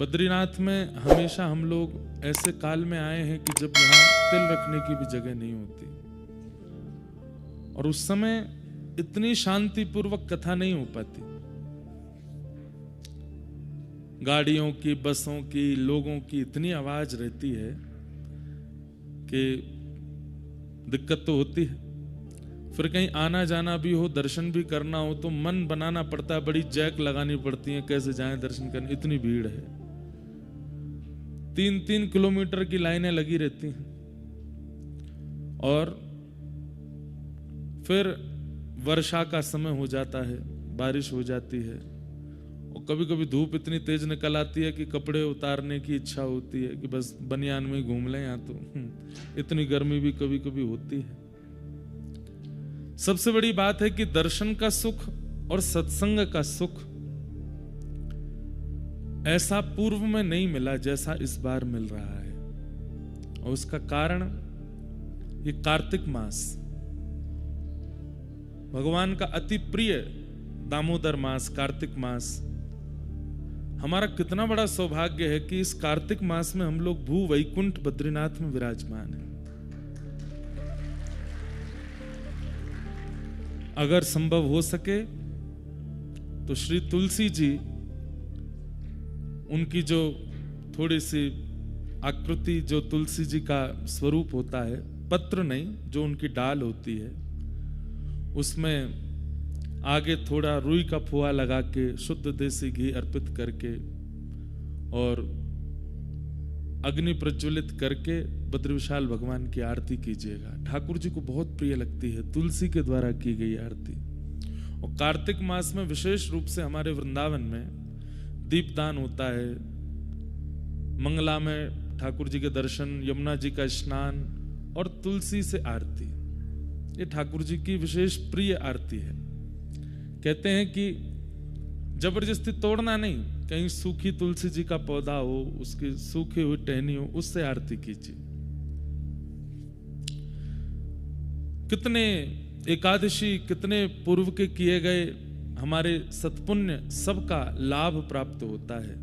बद्रीनाथ में हमेशा हम लोग ऐसे काल में आए हैं कि जब यहाँ तिल रखने की भी जगह नहीं होती, और उस समय इतनी शांतिपूर्वक कथा नहीं हो पाती। गाड़ियों की, बसों की, लोगों की इतनी आवाज रहती है कि दिक्कत तो होती है। फिर कहीं आना जाना भी हो, दर्शन भी करना हो तो मन बनाना पड़ता है, बड़ी जैक लगानी पड़ती है, कैसे जाएं दर्शन करने, इतनी भीड़ है। 3-3 किलोमीटर की लाइनें लगी रहती हैं। और फिर वर्षा का समय हो जाता है, बारिश हो जाती है, और कभी कभी धूप इतनी तेज निकल आती है कि कपड़े उतारने की इच्छा होती है कि बस बनियान में ही घूम लें। यहाँ तो इतनी गर्मी भी कभी कभी होती है। सबसे बड़ी बात है कि दर्शन का सुख और सत्संग का सुख ऐसा पूर्व में नहीं मिला जैसा इस बार मिल रहा है। और उसका कारण ये कार्तिक मास, भगवान का अति प्रिय दामोदर मास, कार्तिक मास। हमारा कितना बड़ा सौभाग्य है कि इस कार्तिक मास में हम लोग भू वैकुंठ बद्रीनाथ में विराजमान हैं। अगर संभव हो सके तो श्री तुलसी जी, उनकी जो थोड़ी सी आकृति, जो तुलसी जी का स्वरूप होता है, पत्र नहीं, जो उनकी डाल होती है, उसमें आगे थोड़ा रुई का फुआ लगा के शुद्ध देसी घी अर्पित करके और अग्नि प्रज्वलित करके बद्री विशाल भगवान की आरती कीजिएगा। ठाकुर जी को बहुत प्रिय लगती है तुलसी के द्वारा की गई आरती। और कार्तिक मास में विशेष रूप से हमारे वृंदावन में दीपदान होता है, मंगला में ठाकुर जी के दर्शन, यमुना जी का स्नान और तुलसी से आरती। ये ठाकुर जी की विशेष प्रिय आरती है। कहते हैं कि जबरदस्ती तोड़ना नहीं, कहीं सूखी तुलसी जी का पौधा हो, उसकी सूखी हुई टहनी हो, उससे आरती कीजिए। कितने एकादशी, कितने पूर्व के किए गए हमारे सत्पुण्य, सबका लाभ प्राप्त होता है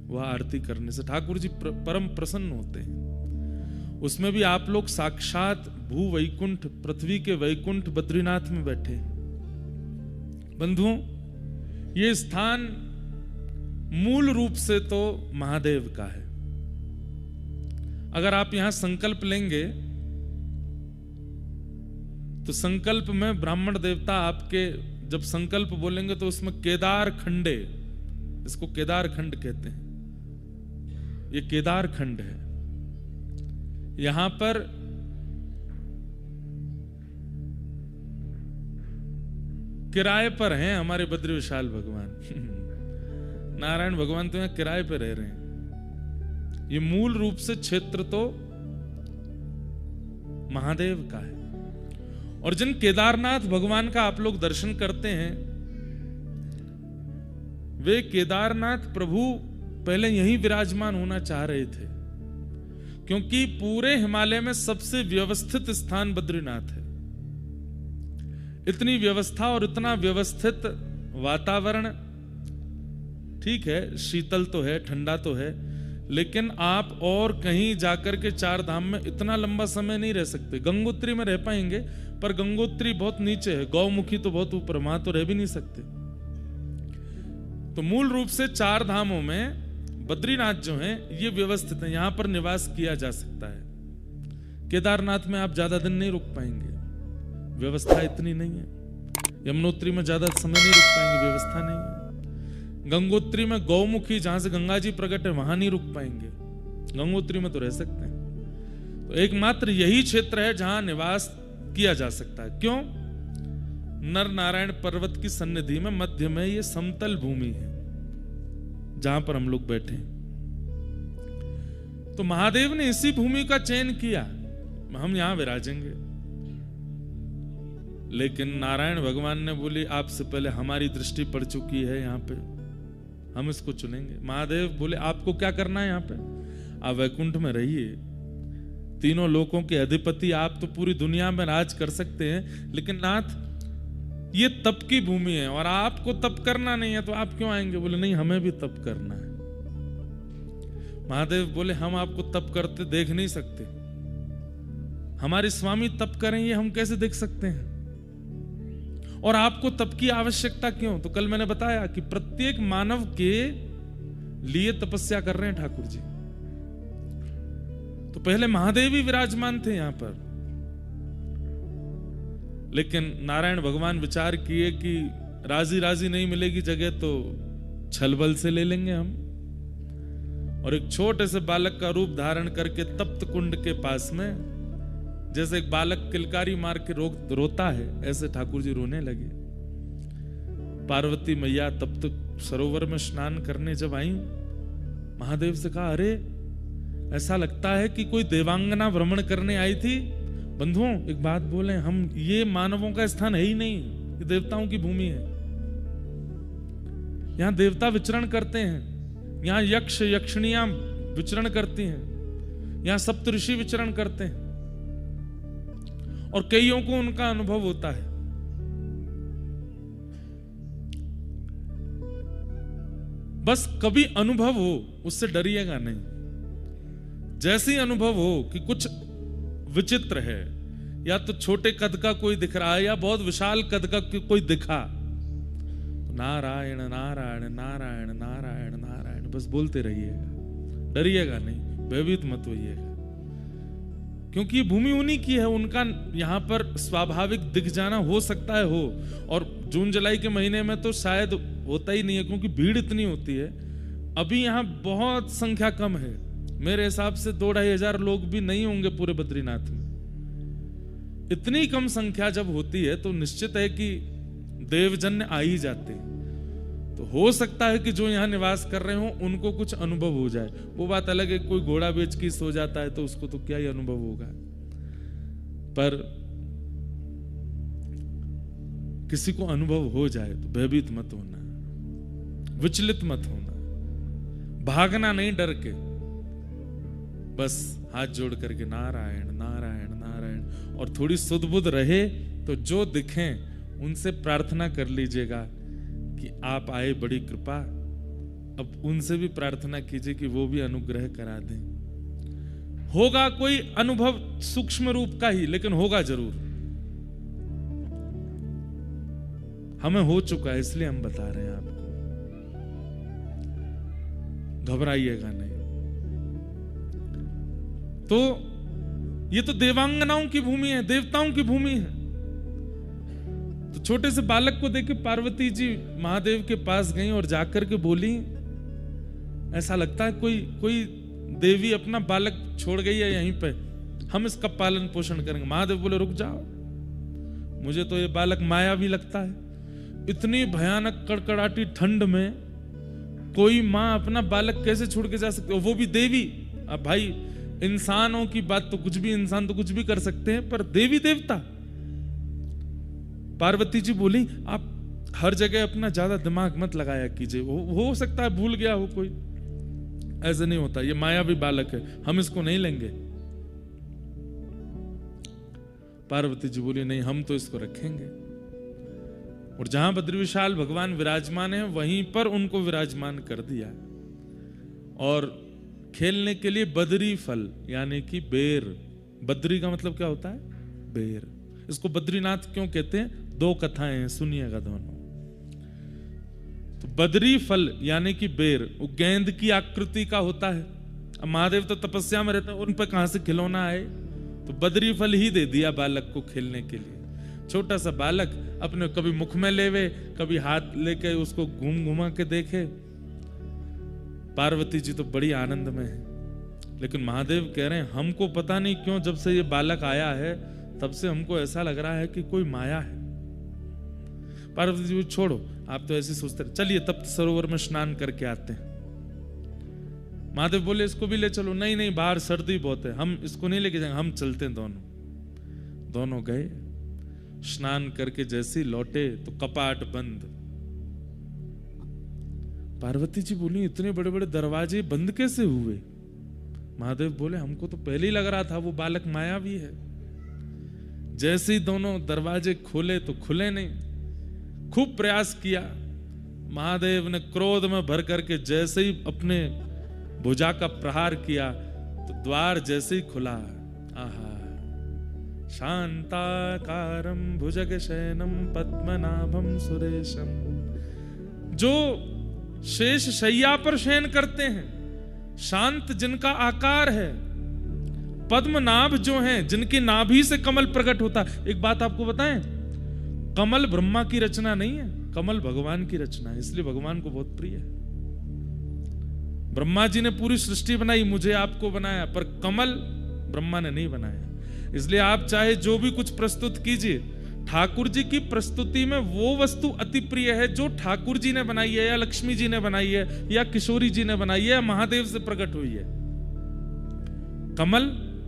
वह आरती करने से। ठाकुर जी परम प्रसन्न होते हैं। उसमें भी आप लोग साक्षात भू वैकुंठ, पृथ्वी के वैकुंठ बद्रीनाथ में बैठे। बंधुओं, ये स्थान मूल रूप से तो महादेव का है। अगर आप यहां संकल्प लेंगे तो संकल्प में ब्राह्मण देवता आपके जब संकल्प बोलेंगे तो उसमें केदार खंडे, इसको केदार खंड कहते हैं, ये केदार खंड है। यहां पर किराए पर हैं हमारे बद्री विशाल भगवान। नारायण भगवान तो यहां किराए पर रह रहे हैं। ये मूल रूप से क्षेत्र तो महादेव का है। और जिन केदारनाथ भगवान का आप लोग दर्शन करते हैं, वे केदारनाथ प्रभु पहले यहीं विराजमान होना चाह रहे थे, क्योंकि पूरे हिमालय में सबसे व्यवस्थित स्थान बद्रीनाथ है। इतनी व्यवस्था और इतना व्यवस्थित वातावरण, ठीक है शीतल तो है, ठंडा तो है, लेकिन आप और कहीं जाकर के 4 धाम में इतना लंबा समय नहीं रह सकते। गंगोत्री में रह पाएंगे, पर गंगोत्री बहुत नीचे है, गौमुखी तो बहुत ऊपर, वहां तो रह भी नहीं सकते। तो मूल रूप से 4 धामों में बद्रीनाथ जो है ये व्यवस्थित है, यहां पर निवास किया जा सकता है। केदारनाथ में आप ज्यादा दिन नहीं रुक पाएंगे, व्यवस्था इतनी नहीं है। यमुनोत्री में ज्यादा समय नहीं रुक पाएंगे, व्यवस्था नहीं है। गंगोत्री में गौमुखी, जहां से गंगा जी प्रकट है, वहां नहीं रुक पाएंगे। गंगोत्री में तो रह सकते हैं। तो एकमात्र यही क्षेत्र है जहां निवास किया जा सकता है। क्यों? नर नारायण पर्वत की सन्निधि में मध्य में ये समतल भूमि है जहां पर हम लोग बैठे। तो महादेव ने इसी भूमि का चयन किया, हम यहां विराजेंगे। लेकिन नारायण भगवान ने बोली आपसे पहले हमारी दृष्टि पड़ चुकी है यहाँ पे, हम इसको चुनेंगे। महादेव बोले आपको क्या करना है यहाँ पे? आप वैकुंठ में रहिए, तीनों लोकों के अधिपति आप, तो पूरी दुनिया में राज कर सकते हैं, लेकिन नाथ ये तप की भूमि है और आपको तप करना नहीं है, तो आप क्यों आएंगे? बोले नहीं, हमें भी तप करना है। महादेव बोले हम आपको तप करते देख नहीं सकते, हमारे स्वामी तप करें ये हम कैसे देख सकते हैं, और आपको तप की आवश्यकता क्यों? तो कल मैंने बताया कि प्रत्येक मानव के लिए तपस्या कर रहे हैं ठाकुर जी। तो पहले महादेव ही विराजमान थे यहां पर, लेकिन नारायण भगवान विचार किए कि राजी राजी नहीं मिलेगी जगह तो छल बल से ले लेंगे हम, और एक छोटे से बालक का रूप धारण करके तप्त कुंड के पास में, जैसे एक बालक किलकारी मार के रोता है, ऐसे ठाकुर जी रोने लगे। पार्वती मैया तप्त सरोवर में स्नान करने जब आई, महादेव से कहा, अरे ऐसा लगता है कि कोई देवांगना भ्रमण करने आई थी। बंधुओं एक बात बोले, हम ये मानवों का स्थान है ही नहीं, ये देवताओं की भूमि है। यहां देवता विचरण करते हैं, यहां यक्ष यक्षिणियां विचरण करती हैं, यहां सप्तऋषि विचरण करते हैं, और कईयों को उनका अनुभव होता है। बस कभी अनुभव हो उससे डरिएगा नहीं। जैसे ही अनुभव हो कि कुछ विचित्र है, या तो छोटे कद का कोई दिख रहा है या बहुत विशाल कद का कोई दिखा, नारायण नारायण नारायण नारायण नारायण बस बोलते रहिएगा, डरिएगा नहीं, भयभीत मत होइएगा, क्योंकि ये भूमि उन्हीं की है, उनका यहाँ पर स्वाभाविक दिख जाना हो सकता है हो। और जून जुलाई के महीने में तो शायद होता ही नहीं है, क्योंकि भीड़ इतनी होती है। अभी यहाँ बहुत संख्या कम है, मेरे हिसाब से 2-2.5 हजार लोग भी नहीं होंगे पूरे बद्रीनाथ में। इतनी कम संख्या जब होती है तो निश्चित है कि देवजन्य आ ही जाते हैं। तो हो सकता है कि जो यहाँ निवास कर रहे हो उनको कुछ अनुभव हो जाए, वो बात अलग है। कोई घोड़ा बेच के सो जाता है तो उसको तो क्या ही अनुभव होगा, पर किसी को अनुभव हो जाए तो भयभीत मत होना, विचलित मत होना, भागना नहीं डर के, बस हाथ जोड़ करके नारायण नारायण नारायण, और थोड़ी सुध-बुध रहे तो जो दिखें उनसे प्रार्थना कर लीजिएगा कि आप आए, बड़ी कृपा। अब उनसे भी प्रार्थना कीजिए कि वो भी अनुग्रह करा दें। होगा कोई अनुभव सूक्ष्म रूप का ही, लेकिन होगा जरूर। हमें हो चुका है इसलिए हम बता रहे हैं आपको, घबराइएगा नहीं। तो ये तो देवांगनाओं की भूमि है, देवताओं की भूमि है। तो छोटे से बालक को देख पार्वती जी महादेव के पास गई और जाकर के बोली, ऐसा लगता है कोई देवी अपना बालक छोड़ गई है यहीं पे, हम इसका पालन पोषण करेंगे। महादेव बोले रुक जाओ, मुझे तो ये बालक मायावी लगता है। इतनी भयानक कड़कड़ाटी ठंड में कोई माँ अपना बालक कैसे छोड़ के जा सकती है, वो भी देवी। अब भाई इंसानों की बात तो कुछ भी, इंसान तो कुछ भी कर सकते हैं, पर देवी देवता। पार्वती जी बोली आप हर जगह अपना ज्यादा दिमाग मत लगाया कीजिए, हो सकता है भूल गया हो कोई, ऐसे नहीं होता, ये मायावी बालक है, हम इसको नहीं लेंगे। पार्वती जी बोली नहीं, हम तो इसको रखेंगे। और जहां बद्री विशाल भगवान विराजमान है वहीं पर उनको विराजमान कर दिया, और खेलने के लिए बद्री फल यानी कि बेर, बद्री का मतलब क्या होता है, बेर। इसको बद्रीनाथ क्यों कहते हैं, 2 कथाएं हैं, सुनिएगा दोनों। तो बद्री फल यानी कि बेर, वो गेंद की आकृति का होता है। अब महादेव तो तपस्या में रहते हैं, उन पर कहां से खिलौना आए, तो बद्री फल ही दे दिया बालक को खेलने के लिए। छोटा सा बालक अपने कभी मुख में लेवे, कभी हाथ लेके उसको घूम घुमा के देखे। पार्वती जी तो बड़ी आनंद में है, लेकिन महादेव कह रहे हैं हमको पता नहीं क्यों जब से ये बालक आया है तब से हमको ऐसा लग रहा है कि कोई माया है। पार्वती जी छोड़ो, आप तो ऐसे सोचते रहे, चलिए तप्त सरोवर में स्नान करके आते हैं। महादेव बोले इसको भी ले चलो। नहीं नहीं, बाहर सर्दी बहुत है, हम इसको नहीं लेके जाएंगे, हम चलते हैं। दोनों गए, स्नान करके जैसे लौटे तो कपाट बंद। पार्वती जी बोली इतने बड़े बड़े दरवाजे बंद कैसे हुए? महादेव बोले हमको तो पहले ही लग रहा था वो बालक मायावी है। जैसे ही दोनों दरवाजे खोले तो खुले नहीं। खूब प्रयास किया, महादेव ने क्रोध में भर करके जैसे ही अपने भुजा का प्रहार किया तो द्वार जैसे ही खुला, आहा, शांताकारं भुजगशयनं पद्मनाभं सुरेशम। जो शेष शैया पर शयन करते हैं, शांत जिनका आकार है, पद्मनाभ जो हैं, जिनकी नाभि से कमल प्रकट होता है। एक बात आपको बताएं, कमल ब्रह्मा की रचना नहीं है, कमल भगवान की रचना है, इसलिए भगवान को बहुत प्रिय है। ब्रह्मा जी ने पूरी सृष्टि बनाई, मुझे आपको बनाया, पर कमल ब्रह्मा ने नहीं बनाया। इसलिए आप चाहे जो भी कुछ प्रस्तुत कीजिए, ठाकुर जी की प्रस्तुति में वो वस्तु अति प्रिय है जो ठाकुर जी ने बनाई है, या लक्ष्मी जी ने बनाई है, या किशोरी जी ने बनाई है, या महादेव से प्रकट हुई है। कमल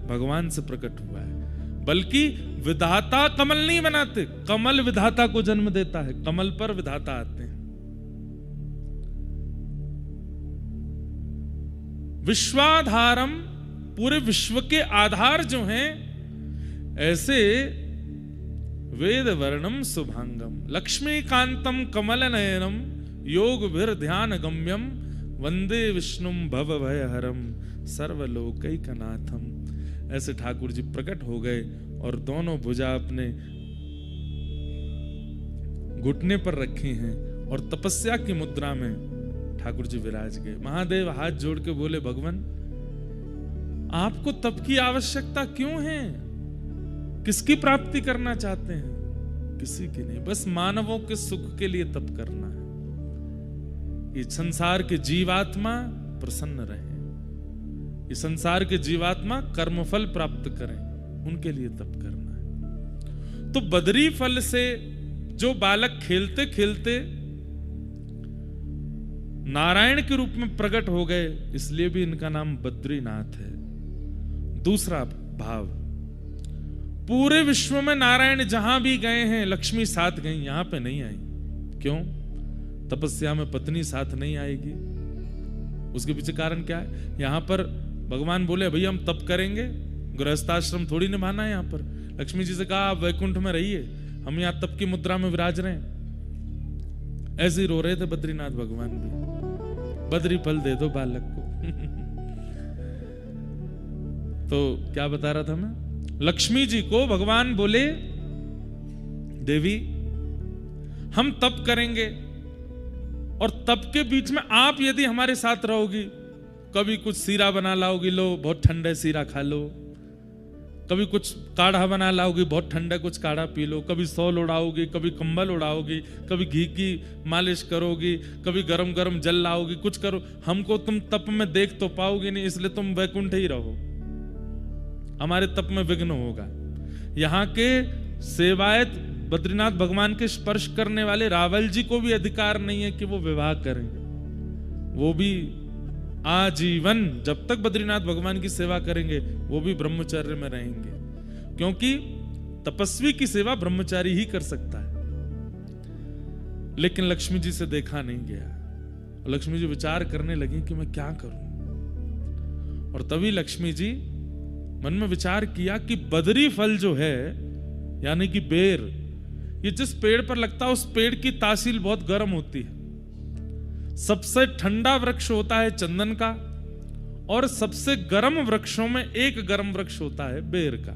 भगवान से प्रकट हुआ है। बल्कि विधाता कमल नहीं बनाते, कमल विधाता को जन्म देता है, कमल पर विधाता आते हैं। विश्वाधारम, पूरे विश्व के आधार जो हैं, ऐसे वेद वर्णम शुभांगम लक्ष्मीकांतम कमल नयनम योग भीर ध्यान गम्यम वंदे विष्णुम भव भयहरम सर्वलोकैकनाथम। ऐसे ठाकुर जी प्रकट हो गए और दोनों भुजा अपने घुटने पर रखी हैं और तपस्या की मुद्रा में ठाकुर जी विराज गए। महादेव हाथ जोड़ के बोले, भगवान आपको तप की आवश्यकता क्यों है? किसकी प्राप्ति करना चाहते हैं? किसी की नहीं, बस मानवों के सुख के लिए तप करना है। ये संसार के जीवात्मा प्रसन्न रहे, ये संसार के जीवात्मा कर्मफल प्राप्त करें, उनके लिए तप करना है। तो बदरी फल से जो बालक खेलते खेलते नारायण के रूप में प्रकट हो गए, इसलिए भी इनका नाम बद्रीनाथ है। दूसरा भाव, पूरे विश्व में नारायण जहां भी गए हैं, लक्ष्मी साथ गई, यहां पे नहीं आई। क्यों? तपस्या में पत्नी साथ नहीं आएगी। उसके पीछे कारण क्या है? यहां पर भगवान बोले, भैया हम तप करेंगे, गृहस्थाश्रम थोड़ी निभाना है। यहां पर लक्ष्मी जी से कहा, आप वैकुंठ में रहिए, हम यहां तप की मुद्रा में विराज रहे हैं। ऐसे ही रो रहे थे बद्रीनाथ भगवान भी, बद्री फल दे दो बालक को। तो क्या बता रहा था मैं? लक्ष्मी जी को भगवान बोले, देवी हम तप करेंगे और तप के बीच में आप यदि हमारे साथ रहोगी, कभी कुछ सीरा बना लाओगी, लो बहुत ठंडा सीरा खा लो, कभी कुछ काढ़ा बना लाओगी, बहुत ठंडा कुछ काढ़ा पी लो, कभी सौल उड़ाओगी, कभी कंबल उड़ाओगी, कभी घी की मालिश करोगी, कभी गरम गरम जल लाओगी, कुछ करो, हमको तुम तप में देख तो पाओगी नहीं, इसलिए तुम वैकुंठ ही रहो, हमारे तप में विघ्न होगा। यहां के सेवायत बद्रीनाथ भगवान के स्पर्श करने वाले रावल जी को भी अधिकार नहीं है कि वो विवाह करें। वो भी आजीवन जब तक बद्रीनाथ भगवान की सेवा करेंगे, वो भी ब्रह्मचर्य में रहेंगे, क्योंकि तपस्वी की सेवा ब्रह्मचारी ही कर सकता है। लेकिन लक्ष्मी जी से देखा नहीं गया। लक्ष्मी जी विचार करने लगी कि मैं क्या करूं। और तभी लक्ष्मी जी मन में विचार किया कि बदरी फल जो है, यानी कि बेर, ये जिस पेड़ पर लगता है उस पेड़ की तासील बहुत गर्म होती है। सबसे ठंडा वृक्ष होता है चंदन का, और सबसे गर्म वृक्षों में एक गर्म वृक्ष होता है बेर का।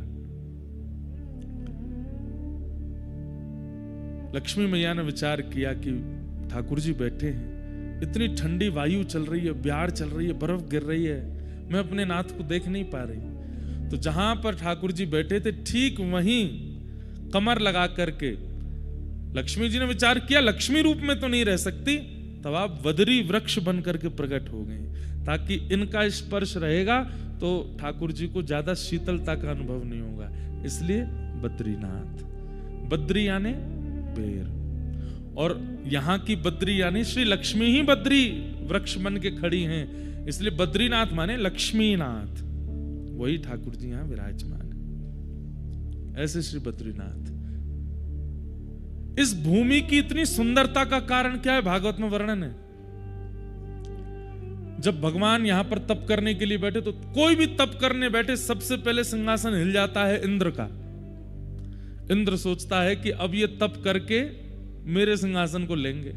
लक्ष्मी मैया ने विचार किया कि ठाकुर जी बैठे हैं, इतनी ठंडी वायु चल रही है, ब्यार चल रही है, बर्फ गिर रही है, मैं अपने नाथ को देख नहीं पा रही। तो जहां पर ठाकुर जी बैठे थे, ठीक वहीं कमर लगा करके लक्ष्मी जी ने विचार किया, लक्ष्मी रूप में तो नहीं रह सकती, तब आप बदरी वृक्ष बन करके प्रकट हो गए, ताकि इनका स्पर्श रहेगा तो ठाकुर जी को ज्यादा शीतलता का अनुभव नहीं होगा। इसलिए बद्रीनाथ, बद्री यानी बेर, और यहां की बद्री यानी श्री लक्ष्मी ही बद्री वृक्ष बन के खड़ी हैं, इसलिए बद्रीनाथ माने लक्ष्मीनाथ, वही ठाकुर जी यहां विराजमान है। ऐसे श्री बद्रीनाथ। इस भूमि की इतनी सुंदरता का कारण क्या है? भागवत में वर्णन है। जब भगवान यहां पर तप करने के लिए बैठे, तो कोई भी तप करने बैठे सबसे पहले सिंहासन हिल जाता है इंद्र का। इंद्र सोचता है कि अब ये तप करके मेरे सिंहासन को लेंगे।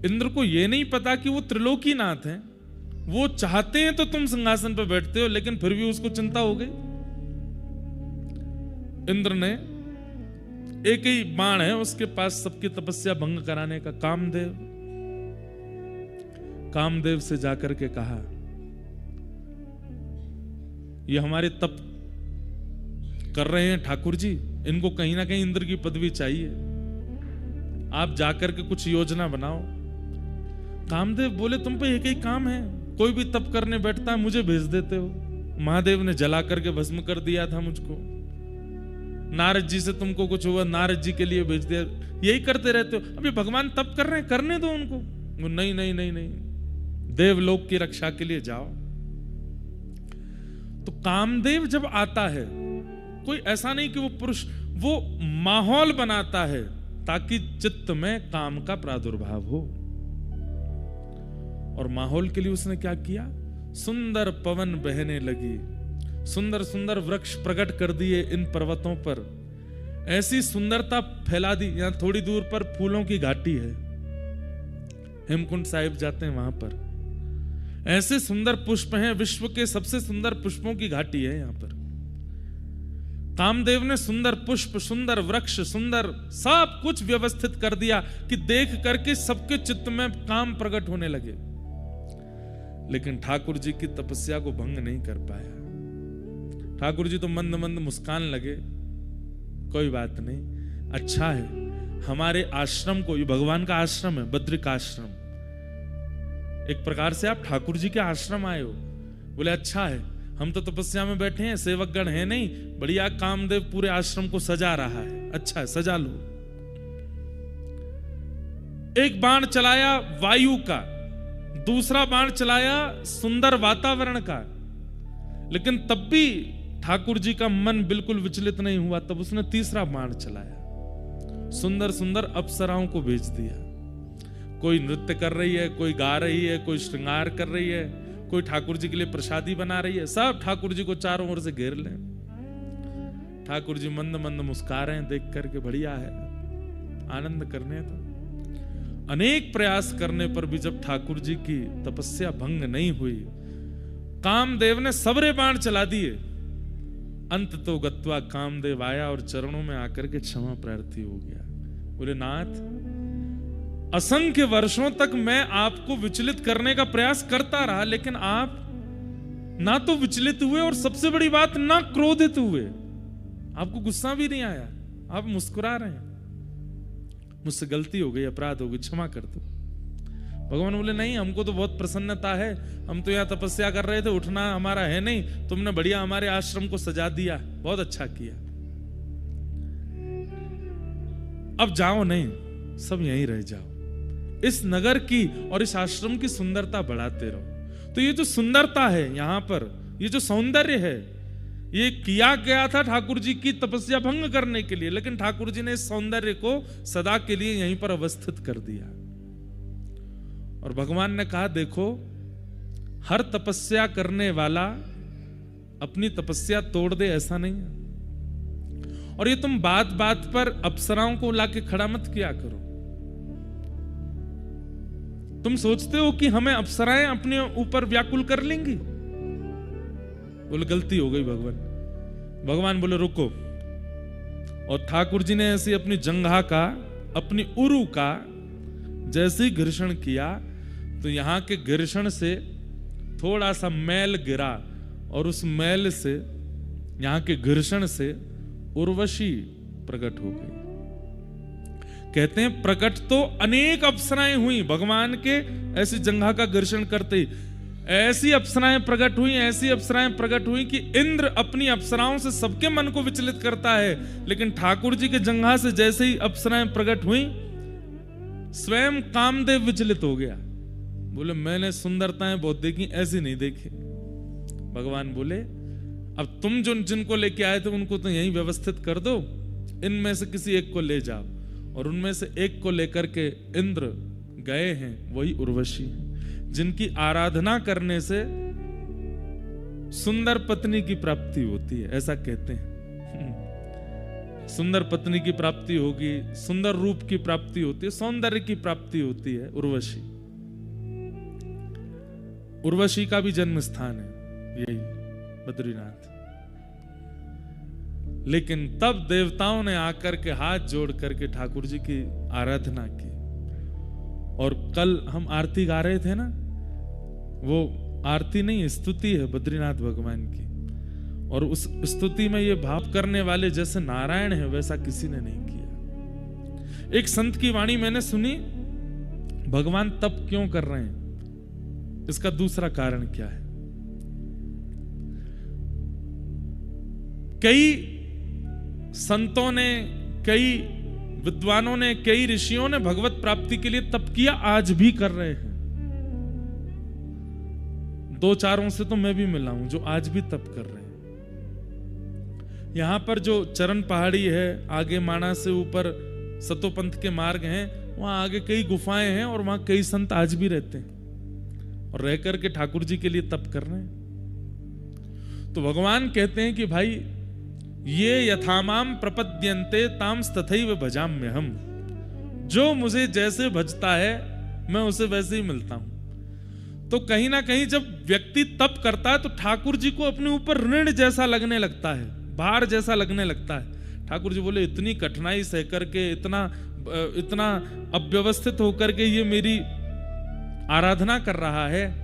इंद्र को यह नहीं पता कि वो त्रिलोकीनाथ हैं, वो चाहते हैं तो तुम सिंहासन पर बैठते हो, लेकिन फिर भी उसको चिंता हो गई। इंद्र ने एक ही बाण है उसके पास सबकी तपस्या भंग कराने का, कामदेव से जाकर के कहा, ये हमारे तप कर रहे हैं ठाकुर जी, इनको कहीं ना कहीं इंद्र की पदवी चाहिए, आप जाकर के कुछ योजना बनाओ। कामदेव बोले, तुम पे एक ही काम है, कोई भी तप करने बैठता है मुझे भेज देते हो। महादेव ने जला करके भस्म कर दिया था मुझको, नारद जी से तुमको कुछ हुआ, नारद जी के लिए भेज दिया, यही करते रहते हो। अभी भगवान तप कर रहे हैं, करने दो उनको। वो नहीं नहीं नहीं नहीं, देवलोक की रक्षा के लिए जाओ। तो कामदेव जब आता है, कोई ऐसा नहीं कि वो पुरुष, वो माहौल बनाता है ताकि चित्त में काम का प्रादुर्भाव हो। और माहौल के लिए उसने क्या किया, सुंदर पवन बहने लगी, सुंदर सुंदर वृक्ष प्रकट कर दिए इन पर्वतों पर, ऐसी सुंदरता फैला दी। यहां थोड़ी दूर पर फूलों की घाटी है, हेमकुंड साहिब जाते हैं वहां पर, ऐसे सुंदर पुष्प हैं, विश्व के सबसे सुंदर पुष्पों की घाटी है यहां पर। कामदेव ने सुंदर पुष्प, सुंदर वृक्ष, सुंदर सब कुछ व्यवस्थित कर दिया कि देख करके सबके चित्त में काम प्रकट होने लगे। लेकिन ठाकुर जी की तपस्या को भंग नहीं कर पाया। ठाकुर जी तो मंद मंद मुस्कान लगे, कोई बात नहीं, अच्छा है, हमारे आश्रम को, ये भगवान का आश्रम है, बद्रिक आश्रम, एक प्रकार से आप ठाकुर जी के आश्रम आए हो। बोले अच्छा है, हम तो तपस्या में बैठे हैं, सेवकगण है नहीं, बढ़िया, कामदेव पूरे आश्रम को सजा रहा है, अच्छा है, सजा लो। एक बाण चलाया वायु का, दूसरा बाण चलाया सुंदर वातावरण का, लेकिन तब भी ठाकुर जी का मन बिल्कुल विचलित नहीं हुआ। तब उसने तीसरा बाण चलाया, सुंदर सुंदर अप्सराओं को भेज दिया। कोई नृत्य कर रही है, कोई गा रही है, कोई श्रृंगार कर रही है, कोई ठाकुर जी के लिए प्रसादी बना रही है, सब ठाकुर जी को चारों ओर से घेर लें। ठाकुर जी मंद मंद मुस्कुरा रहे हैं देख करके, बढ़िया है, आनंद करने दो। अनेक प्रयास करने पर भी जब ठाकुर जी की तपस्या भंग नहीं हुई, कामदेव ने सबरे बाण चला दिए। अंत तो गत्वा कामदेव आया और चरणों में आकर के क्षमा प्रार्थी हो गया। बोले नाथ, असंख्य वर्षों तक मैं आपको विचलित करने का प्रयास करता रहा, लेकिन आप ना तो विचलित हुए और सबसे बड़ी बात ना क्रोधित हुए, आपको गुस्सा भी नहीं आया, आप मुस्कुरा रहे हैं। मुझसे गलती हो गई, अपराध हो गई, क्षमा कर दो। भगवान बोले नहीं, हमको तो बहुत प्रसन्नता है, हम तो यहाँ तपस्या कर रहे थे, उठना हमारा है नहीं, तुमने बढ़िया हमारे आश्रम को सजा दिया, बहुत अच्छा किया, अब जाओ नहीं, सब यहीं रह जाओ, इस नगर की और इस आश्रम की सुंदरता बढ़ाते रहो। तो ये जो सुंदरता है यहां पर, ये जो सौंदर्य है, ये किया गया था ठाकुर जी की तपस्या भंग करने के लिए, लेकिन ठाकुर जी ने इस सौंदर्य को सदा के लिए यहीं पर अवस्थित कर दिया। और भगवान ने कहा, देखो, हर तपस्या करने वाला अपनी तपस्या तोड़ दे, ऐसा नहीं है। और ये तुम बात बात पर अप्सराओं को लाके खड़ा मत किया करो। तुम सोचते हो कि हमें अप्सराएं अपने ऊपर व्याकुल कर लेंगी। बोले गलती हो गई भगवान बोले रुको। और ठाकुर जी ने ऐसे अपनी जंघा का, अपनी उरु का जैसे ही घर्षण किया, तो यहां के घर्षण से थोड़ा सा मैल गिरा, और उस मैल से, यहां के घर्षण से उर्वशी प्रकट हो गई। कहते हैं प्रकट तो अनेक अप्सराएं हुई भगवान के ऐसी जंघा का घर्षण करते ही, ऐसी अप्सराएं प्रकट हुई, ऐसी अप्सराएं प्रकट हुई कि इंद्र अपनी अप्सराओं से सबके मन को विचलित करता है, लेकिन ठाकुर जी के जंघा से जैसे ही अप्सराएं प्रकट हुई, स्वयं कामदेव विचलित हो गया। बोले मैंने सुंदरताएं बहुत देखी, ऐसी नहीं देखी। भगवान बोले अब तुम जो जिनको लेके आए थे उनको तो यहीं व्यवस्थित कर दो, इनमें से किसी एक को ले जाओ। और उनमें से एक को लेकर के इंद्र गए हैं, वही उर्वशी है, जिनकी आराधना करने से सुंदर पत्नी की प्राप्ति होती है, ऐसा कहते हैं। सुंदर पत्नी की प्राप्ति होगी, सुंदर रूप की प्राप्ति होती है, सौंदर्य की प्राप्ति होती है, उर्वशी। उर्वशी का भी जन्म स्थान है यही बद्रीनाथ। लेकिन तब देवताओं ने आकर के हाथ जोड़ करके ठाकुर जी की आराधना की। और कल हम आरती गा रहे थे ना, वो आरती नहीं स्तुति है बद्रीनाथ भगवान की। और उस स्तुति में ये भाव करने वाले जैसे नारायण है वैसा किसी ने नहीं किया। एक संत की वाणी मैंने सुनी, भगवान तप क्यों कर रहे हैं, इसका दूसरा कारण क्या है। कई संतों ने, कई विद्वानों ने, कई ऋषियों ने भगवत प्राप्ति के लिए तप किया, आज भी कर रहे हैं। दो चारों से तो मैं भी मिला हूं जो आज भी तप कर रहे हैं। यहां पर जो चरण पहाड़ी है, आगे माणा से ऊपर सतोपंथ के मार्ग हैं, वहां आगे कई गुफाएं हैं और वहां कई संत आज भी रहते हैं और रह करके ठाकुर जी के लिए तप कर रहे हैं। तो भगवान कहते हैं कि भाई ये यथामाम प्रपद्यन्ते ताम्स तथैव भजाम्यहम्, जो मुझे जैसे भजता है मैं उसे वैसे ही मिलता हूं। तो कहीं ना कहीं जब व्यक्ति तप करता है तो ठाकुर जी को अपने ऊपर ऋण जैसा लगने लगता है, भार जैसा लगने लगता है। ठाकुर जी बोले इतनी कठिनाई सह करके, इतना अव्यवस्थित होकर के ये मेरी आराधना कर रहा है,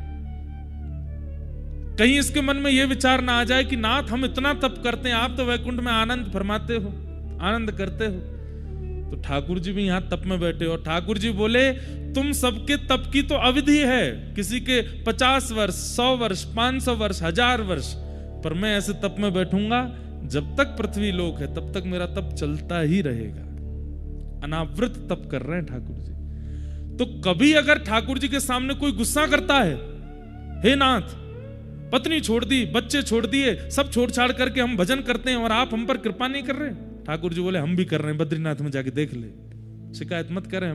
कहीं इसके मन में यह विचार ना आ जाए कि नाथ हम इतना तप करते हैं, आप तो वैकुंठ में आनंद फरमाते हो, आनंद करते हो। तो ठाकुर जी भी यहां तप में बैठे और ठाकुर जी बोले तुम सबके तप की तो अवधि है, किसी के 50 वर्ष, 100 वर्ष, 500 वर्ष, 1000 वर्ष, पर मैं ऐसे तप में बैठूंगा जब तक पृथ्वी लोक है तब तक मेरा तप चलता ही रहेगा। अनावृत तप कर रहे हैं ठाकुर जी। तो कभी अगर ठाकुर जी के सामने कोई गुस्सा करता है, हे नाथ पत्नी छोड़ दी, बच्चे छोड़ दिए, सब छोड़ छाड़ करके हम भजन करते हैं और आप हम पर कृपा नहीं कर रहे, ठाकुर जी बोले हम भी कर रहे हैं, बद्रीनाथ में जाके देख ले, शिकायत मत करें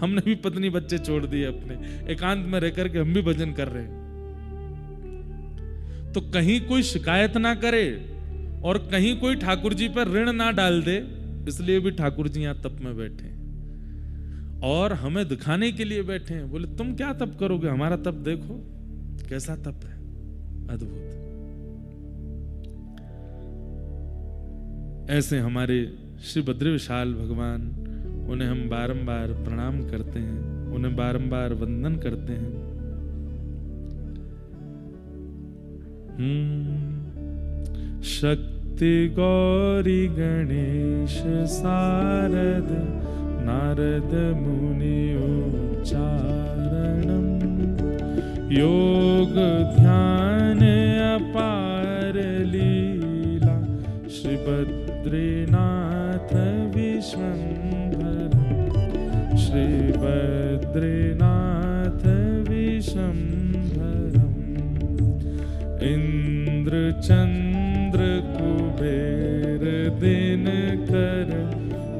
हमने भी पत्नी बच्चे छोड़ दिए, अपने एकांत में रह करके हम भी भजन कर रहे हैं। तो कहीं कोई शिकायत ना करे और कहीं कोई ठाकुर जी पर ऋण ना डाल दे, इसलिए भी ठाकुर जी यहां तप में बैठे और हमें दिखाने के लिए बैठे हैं। बोले तुम क्या तप करोगे, हमारा तप देखो कैसा तप है, अद्भुत। ऐसे हमारे श्री बद्री विशाल भगवान, उन्हें हम बारंबार प्रणाम करते हैं, उन्हें बारंबार वंदन करते हैं। शक्ति गौरी गणेश सारद नारद मुनि उच्चारणम, योग ध्यान अपार लीला श्री बद्रीनाथ विश्वंभर, श्री बद्रीनाथ विश्वंभरम। इंद्र चंद्र कुबेर दिनकर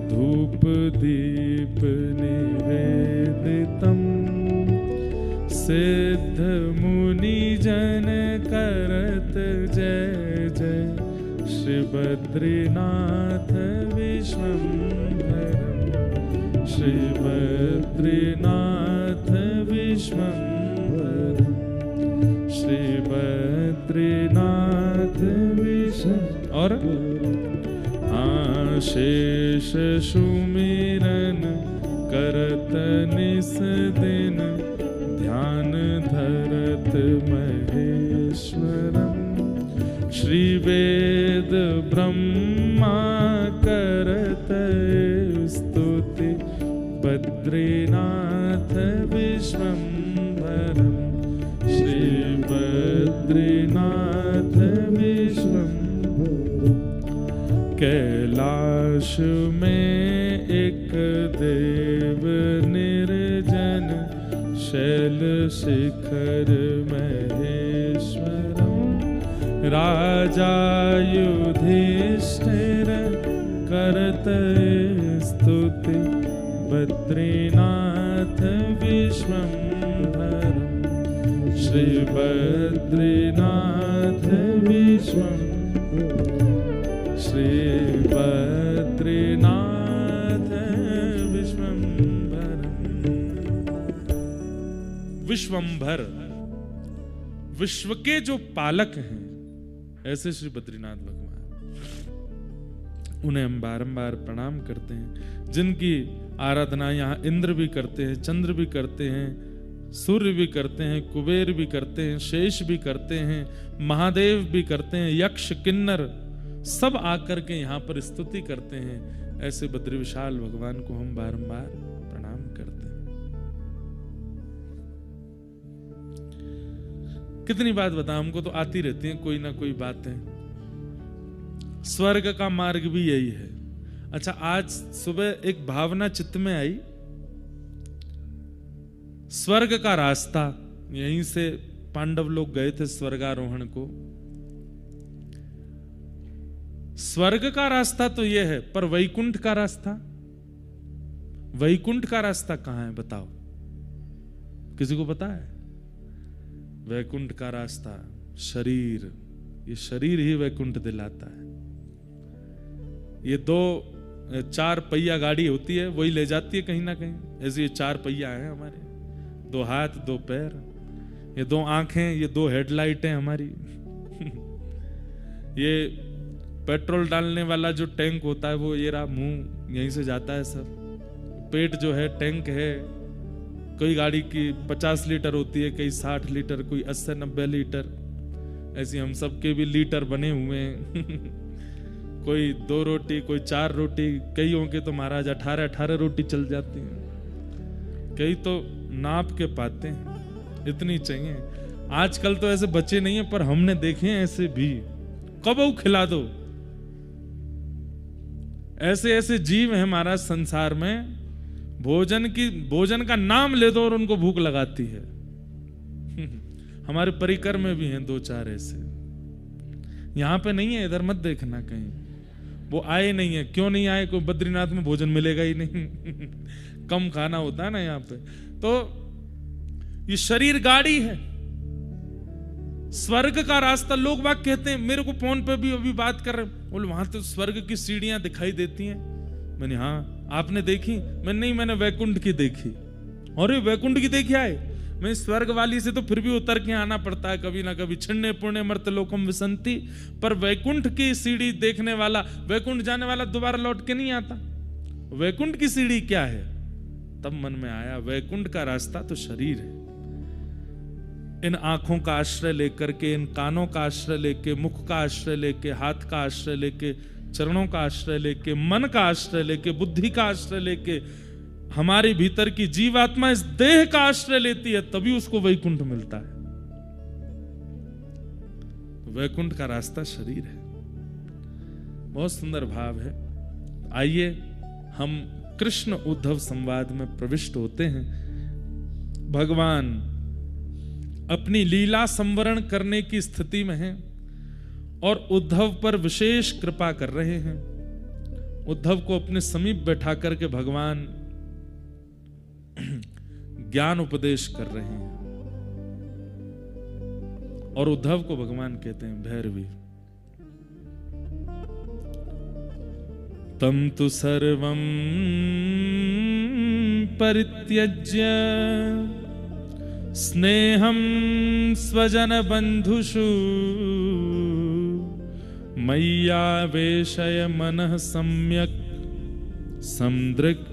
धूप दीप निवेदितम, सिद्ध मुनि जन करत जय जय श्री बद्रीनाथ विश्वंभरम, श्री बद्रीनाथ विश्वंभरम, श्री बद्रीनाथ विश्वंभरम। और आशेष सुमिरन करत निस दिन, ध्यान धरत महेश्वरम, श्री वेद ब्रह्मा करत स्तुति बद्रीनाथ विश्वंभरम, श्री बद्रीनाथ विश्वंभरम। कैलाश में एक देव निर्जन, शैल शिखर महेश्वरम, राजा युधिष्ठिर करत स्तुति बद्रीनाथ विश्वंभरम, श्री बद्रीनाथ विश्वंभरम, श्री बद्रीनाथ विश्वंभरम। विश्वंभर विश्व के जो पालक हैं, ऐसे श्री बद्रीनाथ भगवान, उन्हें हम बारंबार प्रणाम करते हैं, जिनकी आराधना यहाँ इंद्र भी करते हैं, चंद्र भी करते हैं, सूर्य भी करते हैं, कुबेर भी करते हैं, शेष भी करते हैं, महादेव भी करते हैं, यक्ष किन्नर सब आकर के यहाँ पर स्तुति करते हैं। ऐसे बद्री विशाल भगवान को हम बारंबार प्रणाम करते हैं। कितनी बात बता, हमको तो आती रहती है कोई ना कोई बातें। स्वर्ग का मार्ग भी यही है। अच्छा, आज सुबह एक भावना चित्त में आई, स्वर्ग का रास्ता, यहीं से पांडव लोग गए थे स्वर्गारोहण को। स्वर्ग का रास्ता तो यह है, पर वैकुंठ का रास्ता, वैकुंठ का रास्ता कहां है बताओ, किसी को पता है? वैकुंठ का रास्ता शरीर, ये शरीर ही वैकुंठ दिलाता है। ये 4 पहिया गाड़ी होती है, वही ले जाती है कहीं ना कहीं। ऐसे ये 4 पहिया है हमारे, 2 हाथ 2 पैर, ये 2 आंखें, ये 2 हेडलाइट हैं हमारी। ये पेट्रोल डालने वाला जो टैंक होता है वो ये रहा, मुंह यहीं से जाता है सब। पेट जो है टैंक है, कोई गाड़ी की 50 लीटर होती है, कई 60 लीटर, कोई 80-90 लीटर, ऐसी हम सबके भी लीटर बने हुए हैं। कोई 2 रोटी, कोई 4 रोटी, कईयों के तो महाराज 18 रोटी चल जाती हैं, कई तो नाप के पाते हैं, इतनी चाहिए। आजकल तो ऐसे बच्चे नहीं है, पर हमने देखे हैं ऐसे भी, कब खिला दो। ऐसे ऐसे जीव हैं महाराज संसार में, भोजन का नाम ले दो और उनको भूख लगाती है। हमारे परिकर में भी हैं 2-4 ऐसे। यहां पे नहीं है, इधर मत देखना कहीं, वो आए नहीं है। क्यों नहीं आए? कोई बद्रीनाथ में भोजन मिलेगा ही नहीं। कम खाना होता है ना यहाँ पे। तो ये शरीर गाड़ी है, स्वर्ग का रास्ता। लोग बात कहते हैं, मेरे को फोन पे भी अभी बात कर रहे, बोले वहां तो स्वर्ग की सीढ़ियां दिखाई देती हैं। मैंने हाँ, आपने देखी? मैंने नहीं, मैंने वैकुंठ की देखी। अरे वैकुंठ की देखी आए? मैं स्वर्ग वाली से तो फिर भी उतर के आना पड़ता है कभी ना कभी, छिन्ने पुण्य मर्त लोकम विसंति। पर वैकुंठ की सीढ़ी देखने वाला, वैकुंठ जाने वाला दोबारा लौट के नहीं आता। वैकुंठ की सीढ़ी क्या है? तब मन में आया, वैकुंठ का रास्ता तो शरीर है। इन आंखों का आश्रय लेकर के, इन कानों का आश्रय लेके, मुख का आश्रय लेके, हाथ का आश्रय लेके, चरणों का आश्रय लेके, मन का आश्रय लेके, बुद्धि का आश्रय लेके, हमारे भीतर की जीवात्मा इस देह का आश्रय लेती है, तभी उसको वैकुंठ मिलता है। वैकुंठ का रास्ता शरीर है। बहुत सुंदर भाव है। आइए हम कृष्ण उद्धव संवाद में प्रविष्ट होते हैं। भगवान अपनी लीला संवरण करने की स्थिति में हैं और उद्धव पर विशेष कृपा कर रहे हैं। उद्धव को अपने समीप बैठा करके भगवान ज्ञान उपदेश कर रहे हैं और उद्धव को भगवान कहते हैं भैरवी। तम तु सर्वं परित्यज्य स्नेहं स्वजन बंधुषु मय्यावेशय मनः सम्यक् समदृक्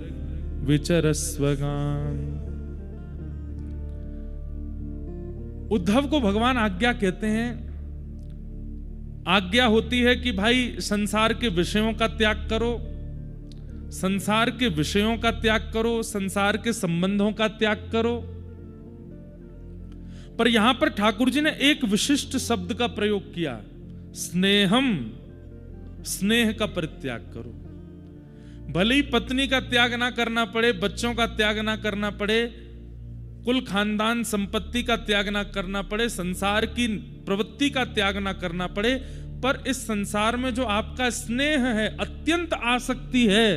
विचरस्वगान्। उद्धव को भगवान आज्ञा कहते हैं। आज्ञा होती है कि भाई संसार के विषयों का त्याग करो, संसार के विषयों का त्याग करो, संसार के संबंधों का त्याग करो। पर यहां पर ठाकुर जी ने एक विशिष्ट शब्द का प्रयोग किया, स्नेहम, स्नेह का परित्याग करो। भले ही पत्नी का त्याग ना करना पड़े, बच्चों का त्याग ना करना पड़े, कुल खानदान संपत्ति का त्याग ना करना पड़े, संसार की प्रवृत्ति का त्याग ना करना पड़े, पर इस संसार में जो आपका स्नेह है, अत्यंत आसक्ति है,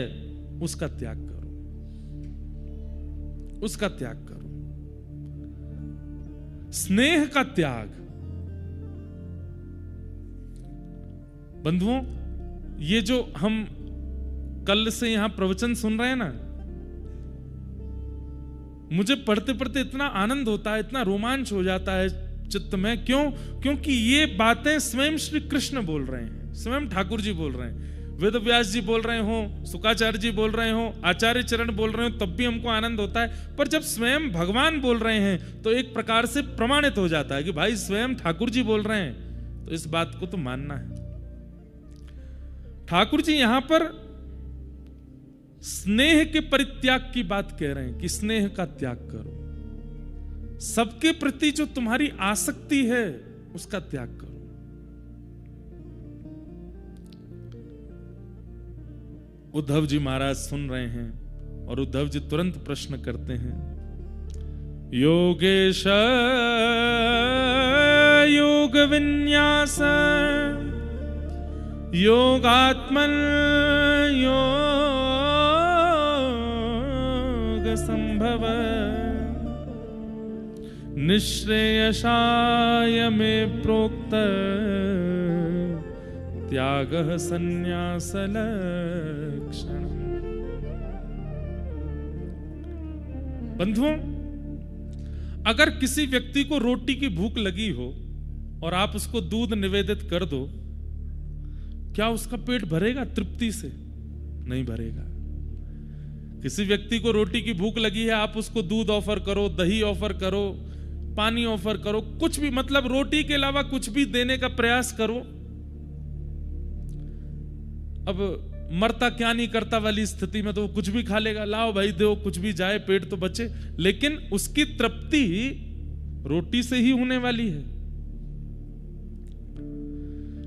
उसका त्याग करो, उसका त्याग करो। स्नेह का त्याग। बंधुओं, ये जो हम कल से यहां प्रवचन सुन रहे हैं ना, मुझे पढ़ते पढ़ते इतना आनंद होता है, इतना रोमांच हो जाता है। चित्त में। क्यों? क्योंकि ये बातें स्वयं श्री कृष्ण बोल रहे हैं, स्वयं ठाकुर जी बोल रहे हैं। वेद व्यास जी बोल रहे हो, शुकाचार्य जी बोल रहे हो, आचार्य चरण बोल रहे हो, तब भी हमको आनंद होता है। पर जब स्वयं भगवान बोल रहे हैं तो एक प्रकार से प्रमाणित हो जाता है कि भाई स्वयं ठाकुर जी बोल रहे हैं, तो इस बात को तो मानना है। ठाकुर जी यहां पर स्नेह के परित्याग की बात कह रहे हैं कि स्नेह का त्याग करो, सबके प्रति जो तुम्हारी आसक्ति है उसका त्याग करो। उद्धव जी महाराज सुन रहे हैं और उद्धव जी तुरंत प्रश्न करते हैं, योगेश योग विन्यास योगात्मन योग संभव निःश्रेयसाय में प्रोक्त त्याग संन्यास लक्षण। बंधुओं, अगर किसी व्यक्ति को रोटी की भूख लगी हो और आप उसको दूध निवेदित कर दो, क्या उसका पेट भरेगा तृप्ति से? नहीं भरेगा। किसी व्यक्ति को रोटी की भूख लगी है, आप उसको दूध ऑफर करो, दही ऑफर करो, पानी ऑफर करो, कुछ भी, मतलब रोटी के अलावा कुछ भी देने का प्रयास करो, अब मरता क्या नहीं करता वाली स्थिति में तो वो कुछ भी खा लेगा। लाओ भाई दो, कुछ भी जाए, पेट तो बचे। लेकिन उसकी तृप्ति रोटी से ही होने वाली है।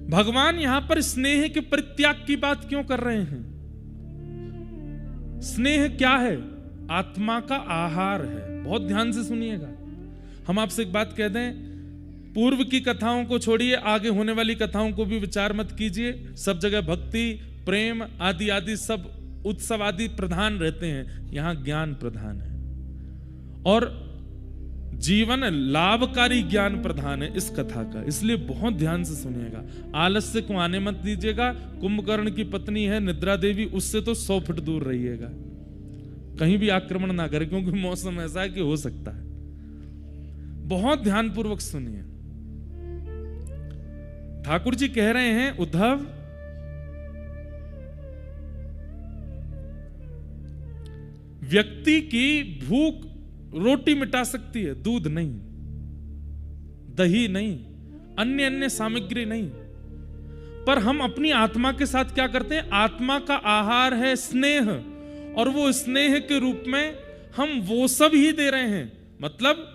भगवान यहां पर स्नेह के परित्याग की बात क्यों कर रहे हैं? स्नेह क्या है? आत्मा का आहार है। बहुत ध्यान से सुनिएगा। हम आपसे एक बात कह दें, पूर्व की कथाओं को छोड़िए, आगे होने वाली कथाओं को भी विचार मत कीजिए। सब जगह भक्ति, प्रेम आदि आदि सब उत्सव आदि प्रधान रहते हैं, यहां ज्ञान प्रधान है और जीवन लाभकारी ज्ञान प्रधान है इस कथा का। इसलिए बहुत ध्यान से सुनिएगा। आलस्य को आने मत दीजिएगा। कुंभकर्ण की पत्नी है निद्रा देवी, उससे तो 100 फुट दूर रहिएगा, कहीं भी आक्रमण ना करे, क्योंकि मौसम ऐसा है कि हो सकता है। बहुत ध्यानपूर्वक सुनिए। ठाकुर जी कह रहे हैं, उद्धव व्यक्ति की भूख रोटी मिटा सकती है, दूध नहीं, दही नहीं, अन्य अन्य सामग्री नहीं। पर हम अपनी आत्मा के साथ क्या करते हैं? आत्मा का आहार है स्नेह, और वो स्नेह के रूप में हम वो सब ही दे रहे हैं। मतलब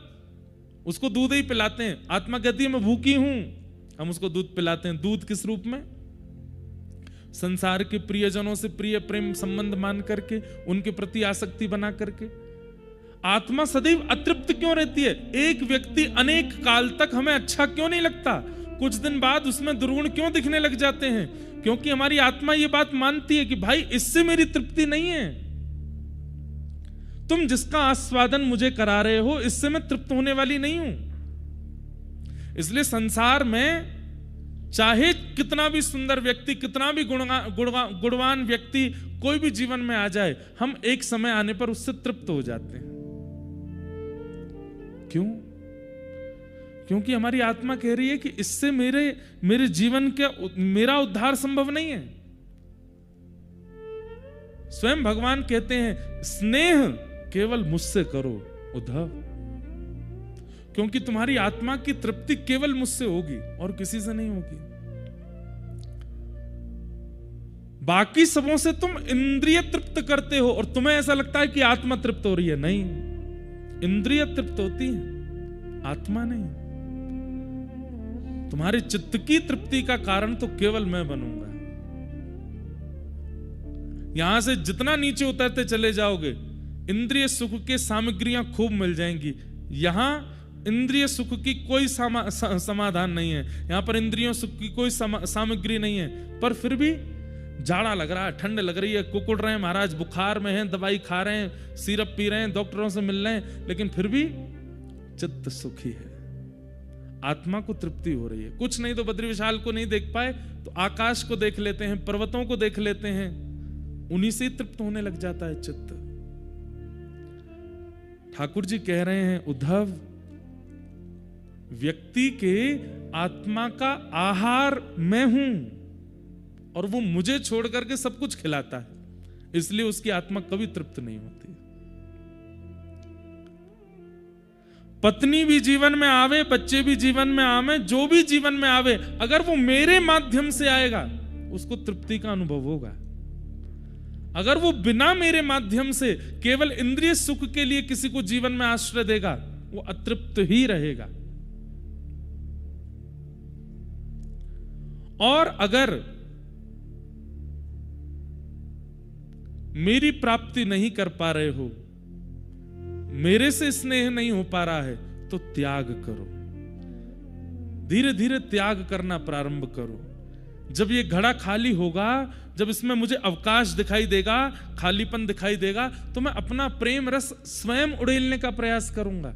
उसको दूध ही पिलाते हैं। आत्मा कहती है मैं भूखी हूं, हम उसको दूध पिलाते हैं। दूध किस रूप में? संसार के प्रियजनों से प्रिय प्रेम संबंध मान करके, उनके प्रति आसक्ति बना करके। आत्मा सदैव अतृप्त क्यों रहती है? एक व्यक्ति अनेक काल तक हमें अच्छा क्यों नहीं लगता? कुछ दिन बाद उसमें दुर्गुण क्यों दिखने लग जाते हैं? क्योंकि हमारी आत्मा ये बात मानती है कि भाई इससे मेरी तृप्ति नहीं है। तुम जिसका आस्वादन मुझे करा रहे हो, इससे मैं तृप्त होने वाली नहीं हूं। इसलिए संसार में चाहे कितना भी सुंदर व्यक्ति, कितना भी गुणवान व्यक्ति कोई भी जीवन में आ जाए, हम एक समय आने पर उससे तृप्त हो जाते हैं। क्यों? क्योंकि हमारी आत्मा कह रही है कि इससे मेरे जीवन के मेरा उद्धार संभव नहीं है। स्वयं भगवान कहते हैं स्नेह केवल मुझसे करो उद्धव, क्योंकि तुम्हारी आत्मा की तृप्ति केवल मुझसे होगी और किसी से नहीं होगी। बाकी सबों से तुम इंद्रिय तृप्त करते हो और तुम्हें ऐसा लगता है कि आत्मा तृप्त हो रही है। नहीं, इंद्रिय तृप्त होती है, आत्मा नहीं। तुम्हारे चित्त की तृप्ति का कारण तो केवल मैं बनूंगा। यहां से जितना नीचे उतरते चले जाओगे, इंद्रिय सुख के सामग्रियां खूब मिल जाएंगी। यहां इंद्रिय सुख की कोई समाधान नहीं है, यहां पर इंद्रियों सुख की कोई सामग्री नहीं है। पर फिर भी जाड़ा लग रहा है, ठंड लग रही है, कुकुड़ रहे हैं महाराज, बुखार में हैं, दवाई खा रहे हैं, सिरप पी रहे हैं, डॉक्टरों से मिल रहे हैं, लेकिन फिर भी चित्त सुखी है, आत्मा को तृप्ति हो रही है। कुछ नहीं तो बद्री विशाल को नहीं देख पाए तो आकाश को देख लेते हैं, पर्वतों को देख लेते हैं, उन्हीं से तृप्त होने लग जाता है चित्त। ठाकुर जी कह रहे हैं उद्धव व्यक्ति के आत्मा का आहार मैं हूं और वो मुझे छोड़ करके सब कुछ खिलाता है, इसलिए उसकी आत्मा कभी तृप्त नहीं होती। पत्नी भी जीवन में आवे, बच्चे भी जीवन में आवे, जो भी जीवन में आवे, अगर वो मेरे माध्यम से आएगा उसको तृप्ति का अनुभव होगा। अगर वो बिना मेरे माध्यम से केवल इंद्रिय सुख के लिए किसी को जीवन में आश्रय देगा, वो अतृप्त ही रहेगा। और अगर मेरी प्राप्ति नहीं कर पा रहे हो, मेरे से स्नेह नहीं हो पा रहा है, तो त्याग करो। धीरे धीरे त्याग करना प्रारंभ करो। जब ये घड़ा खाली होगा, जब इसमें मुझे अवकाश दिखाई देगा, खालीपन दिखाई देगा, तो मैं अपना प्रेम रस स्वयं उड़ेलने का प्रयास करूंगा।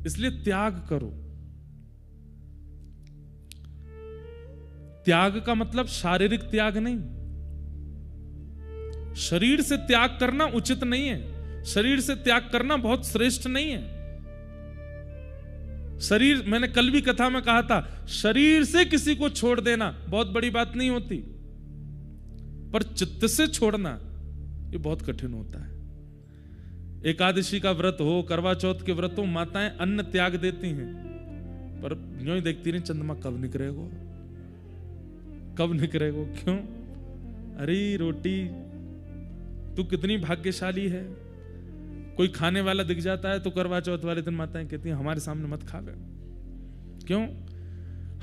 इसलिए त्याग करो। त्याग का मतलब शारीरिक त्याग नहीं। शरीर से त्याग करना उचित नहीं है, शरीर से त्याग करना बहुत श्रेष्ठ नहीं है। शरीर, मैंने कल भी कथा में कहा था, शरीर से किसी को छोड़ देना बहुत बड़ी बात नहीं होती, पर चित्त से छोड़ना ये बहुत कठिन होता है। एकादशी का व्रत हो, करवा चौथ के व्रत हो, माताएं अन्न त्याग देती हैं, पर यूं ही देखती नहीं चंद्रमा कब निकलेगा, कब निकलेगा। क्यों? अरे रोटी, तू कितनी भाग्यशाली है। कोई खाने वाला दिख जाता है तो करवा चौथ वाले दिन माताएं कहती हैं हमारे सामने मत खा गए। क्यों?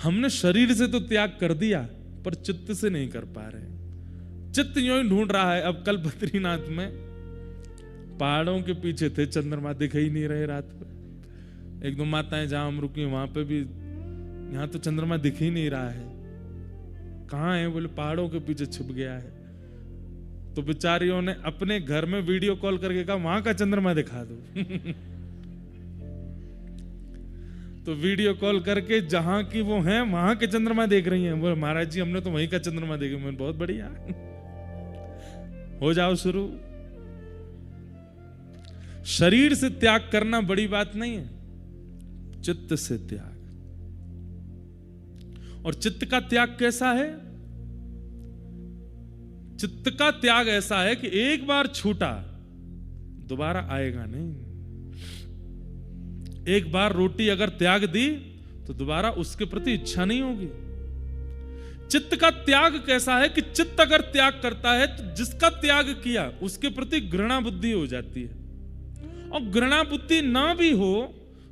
हमने शरीर से तो त्याग कर दिया, पर चित्त से नहीं कर पा रहे। चित्त यूं ही ढूंढ रहा है। अब कल बद्रीनाथ में पहाड़ों के पीछे थे, चंद्रमा दिख ही नहीं रहे रात में। एक दो माताएं जहां हम रुकी वहां पे भी, यहां तो चंद्रमा दिख ही नहीं रहा है। कहां है? बोले पहाड़ों के पीछे छिप गया है। तो बेचारियों ने अपने घर में वीडियो कॉल करके कहा वहां का चंद्रमा दिखा दो। तो वीडियो कॉल करके जहां की वो हैं वहां के चंद्रमा देख रही हैं। बोले महाराज जी हमने तो वहीं का चंद्रमा देखा। मैं बहुत बढ़िया, हो जाओ शुरू। शरीर से त्याग करना बड़ी बात नहीं है, चित्त से त्याग। और चित्त का त्याग कैसा है? चित्त का त्याग ऐसा है कि एक बार छूटा दोबारा आएगा नहीं। एक बार रोटी अगर त्याग दी तो दोबारा उसके प्रति इच्छा नहीं होगी। चित्त का त्याग कैसा है कि चित्त अगर त्याग करता है तो जिसका त्याग किया उसके प्रति घृणा बुद्धि हो जाती है, और घृणा बुद्धि ना भी हो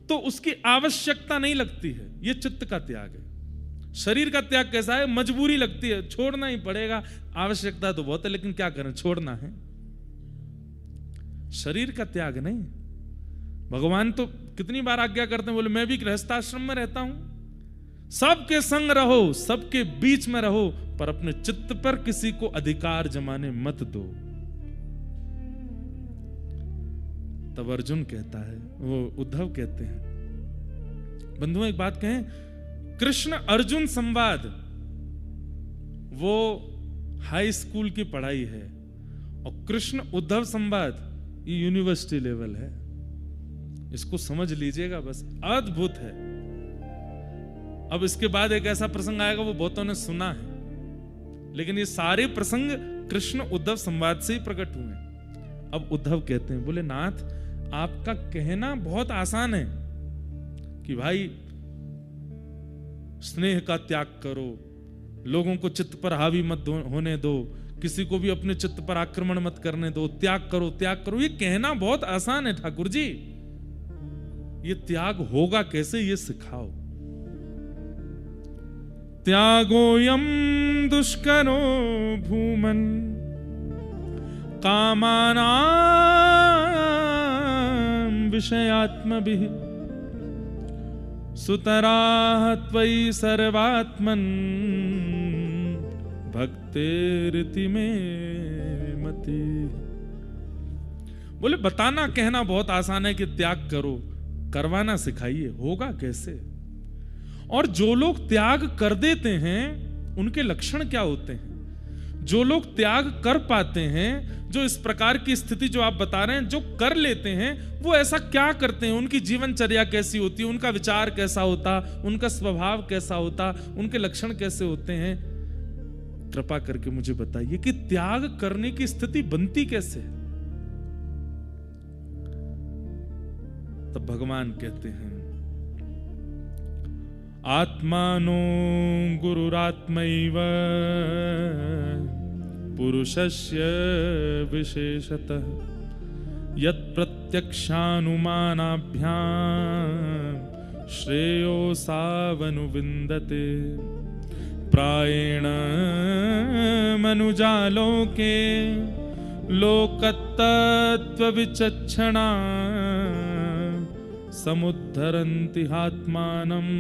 तो उसकी आवश्यकता नहीं लगती है। यह चित्त का त्याग है। शरीर का त्याग कैसा है? मजबूरी लगती है, छोड़ना ही पड़ेगा, आवश्यकता तो बहुत है लेकिन क्या करें, छोड़ना है। शरीर का त्याग नहीं। भगवान तो कितनी बार आज्ञा करते हैं, बोले मैं भी गृहस्थाश्रम में रहता हूं, सबके संग रहो, सबके बीच में रहो, पर अपने चित्त पर किसी को अधिकार जमाने मत दो। तब अर्जुन कहता है, वो उद्धव कहते हैं, बंधुओं एक बात कहें, कृष्ण अर्जुन संवाद वो हाई स्कूल की पढ़ाई है, और कृष्ण उद्धव संवाद ये यूनिवर्सिटी लेवल है। इसको समझ लीजिएगा, बस अद्भुत है। अब इसके बाद एक ऐसा प्रसंग आएगा वो बहुतों ने सुना है, लेकिन ये सारे प्रसंग कृष्ण उद्धव संवाद से ही प्रकट हुए। अब उद्धव कहते हैं, बोले नाथ आपका कहना बहुत आसान है कि भाई स्नेह का त्याग करो, लोगों को चित्त पर हावी मत होने दो, किसी को भी अपने चित्त पर आक्रमण मत करने दो, त्याग करो त्याग करो। ये कहना बहुत आसान है ठाकुर जी, ये त्याग होगा कैसे ये सिखाओ। त्यागोयम दुष्करो भूमन कामानां विषयात्मभिः सुतराः त्वयि सर्वात्मन् भक्तेरिति मे मति। बोले बताना कहना बहुत आसान है कि त्याग करो, करवाना सिखाइए, होगा कैसे। और जो लोग त्याग कर देते हैं उनके लक्षण क्या होते हैं? जो लोग त्याग कर पाते हैं, जो इस प्रकार की स्थिति जो आप बता रहे हैं, जो कर लेते हैं, वो ऐसा क्या करते हैं, उनकी जीवनचर्या कैसी होती है, उनका विचार कैसा होता, उनका स्वभाव कैसा होता, उनके लक्षण कैसे होते हैं, कृपा करके मुझे बताइए कि त्याग करने की स्थिति बनती कैसे है। तब भगवान कहते हैं, आत्मानो गुरुरात्मैव पुरुषस्य विशेषतः यत् प्रत्यक्षानुमानाभ्यां श्रेयो सावनुविन्दते प्रायेण मनुजालोके लोकतत्त्वविचक्षणा समुद्धरन्ति आत्मानम्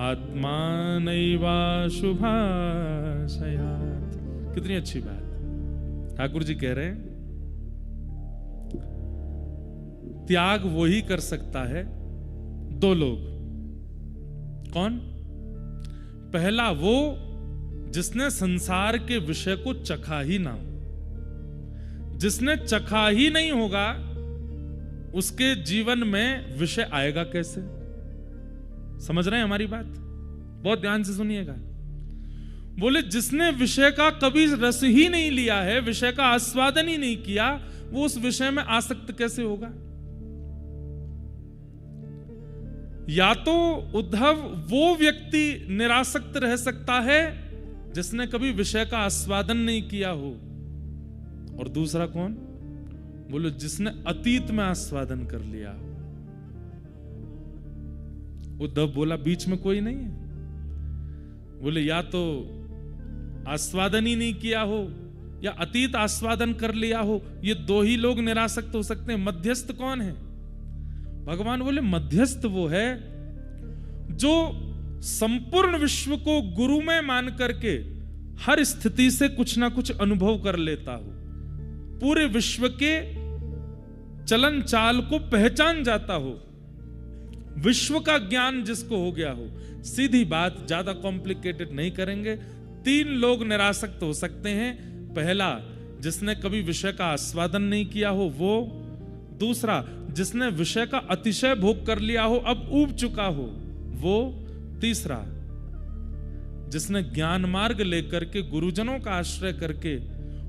आत्मानैवाशुभाशयात्। कितनी अच्छी बात ठाकुर जी कह रहे हैं, त्याग वही कर सकता है दो लोग। कौन? पहला वो जिसने संसार के विषय को चखा ही ना हो। जिसने चखा ही नहीं होगा उसके जीवन में विषय आएगा कैसे? समझ रहे हैं हमारी बात? बहुत ध्यान से सुनिएगा। बोले जिसने विषय का कभी रस ही नहीं लिया है, विषय का आस्वादन ही नहीं किया, वो उस विषय में आसक्त कैसे होगा? या तो उद्धव वो व्यक्ति निरासक्त रह सकता है जिसने कभी विषय का आस्वादन नहीं किया हो, और दूसरा कौन? बोलो जिसने अतीत में आस्वादन कर लिया हो। उद्धव बोला बीच में कोई नहीं है। बोले या तो आस्वादन ही नहीं किया हो या अतीत आस्वादन कर लिया हो, ये दो ही लोग निरासक्त हो सकते हैं। मध्यस्थ कौन है? भगवान बोले मध्यस्थ वो है जो संपूर्ण विश्व को गुरु में मान करके हर स्थिति से कुछ ना कुछ अनुभव कर लेता हो, पूरे विश्व के चलन चाल को पहचान जाता हो, विश्व का ज्ञान जिसको हो गया हो। सीधी बात, ज्यादा कॉम्प्लिकेटेड नहीं करेंगे। तीन लोग निरासक्त हो सकते हैं। पहला जिसने कभी विषय का आस्वादन नहीं किया हो वो, दूसरा जिसने विषय का अतिशय भोग कर लिया हो, अब ऊब चुका हो वो, तीसरा जिसने ज्ञान मार्ग लेकर के गुरुजनों का आश्रय करके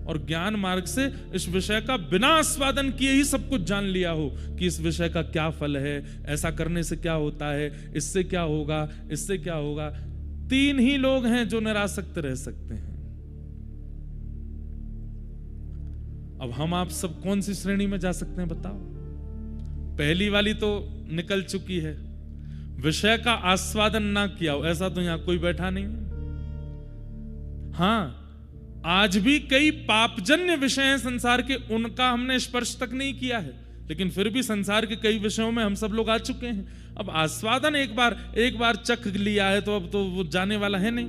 और ज्ञान मार्ग से इस विषय का बिना आस्वादन किए ही सब कुछ जान लिया हो कि इस विषय का क्या फल है, ऐसा करने से क्या होता है, इससे क्या होगा, इससे क्या होगा। तीन ही लोग हैं जो निरासक्त रह सकते हैं। अब हम आप सब कौन सी श्रेणी में जा सकते हैं बताओ? पहली वाली तो निकल चुकी है, विषय का आस्वादन ना किया हो, ऐसा तो यहां कोई बैठा नहीं है। हां, आज भी कई पापजन्य विषय हैं संसार के, उनका हमने स्पर्श तक नहीं किया है, लेकिन फिर भी संसार के कई विषयों में हम सब लोग आ चुके हैं। अब आस्वादन एक बार चख लिया है तो अब तो वो जाने वाला है नहीं।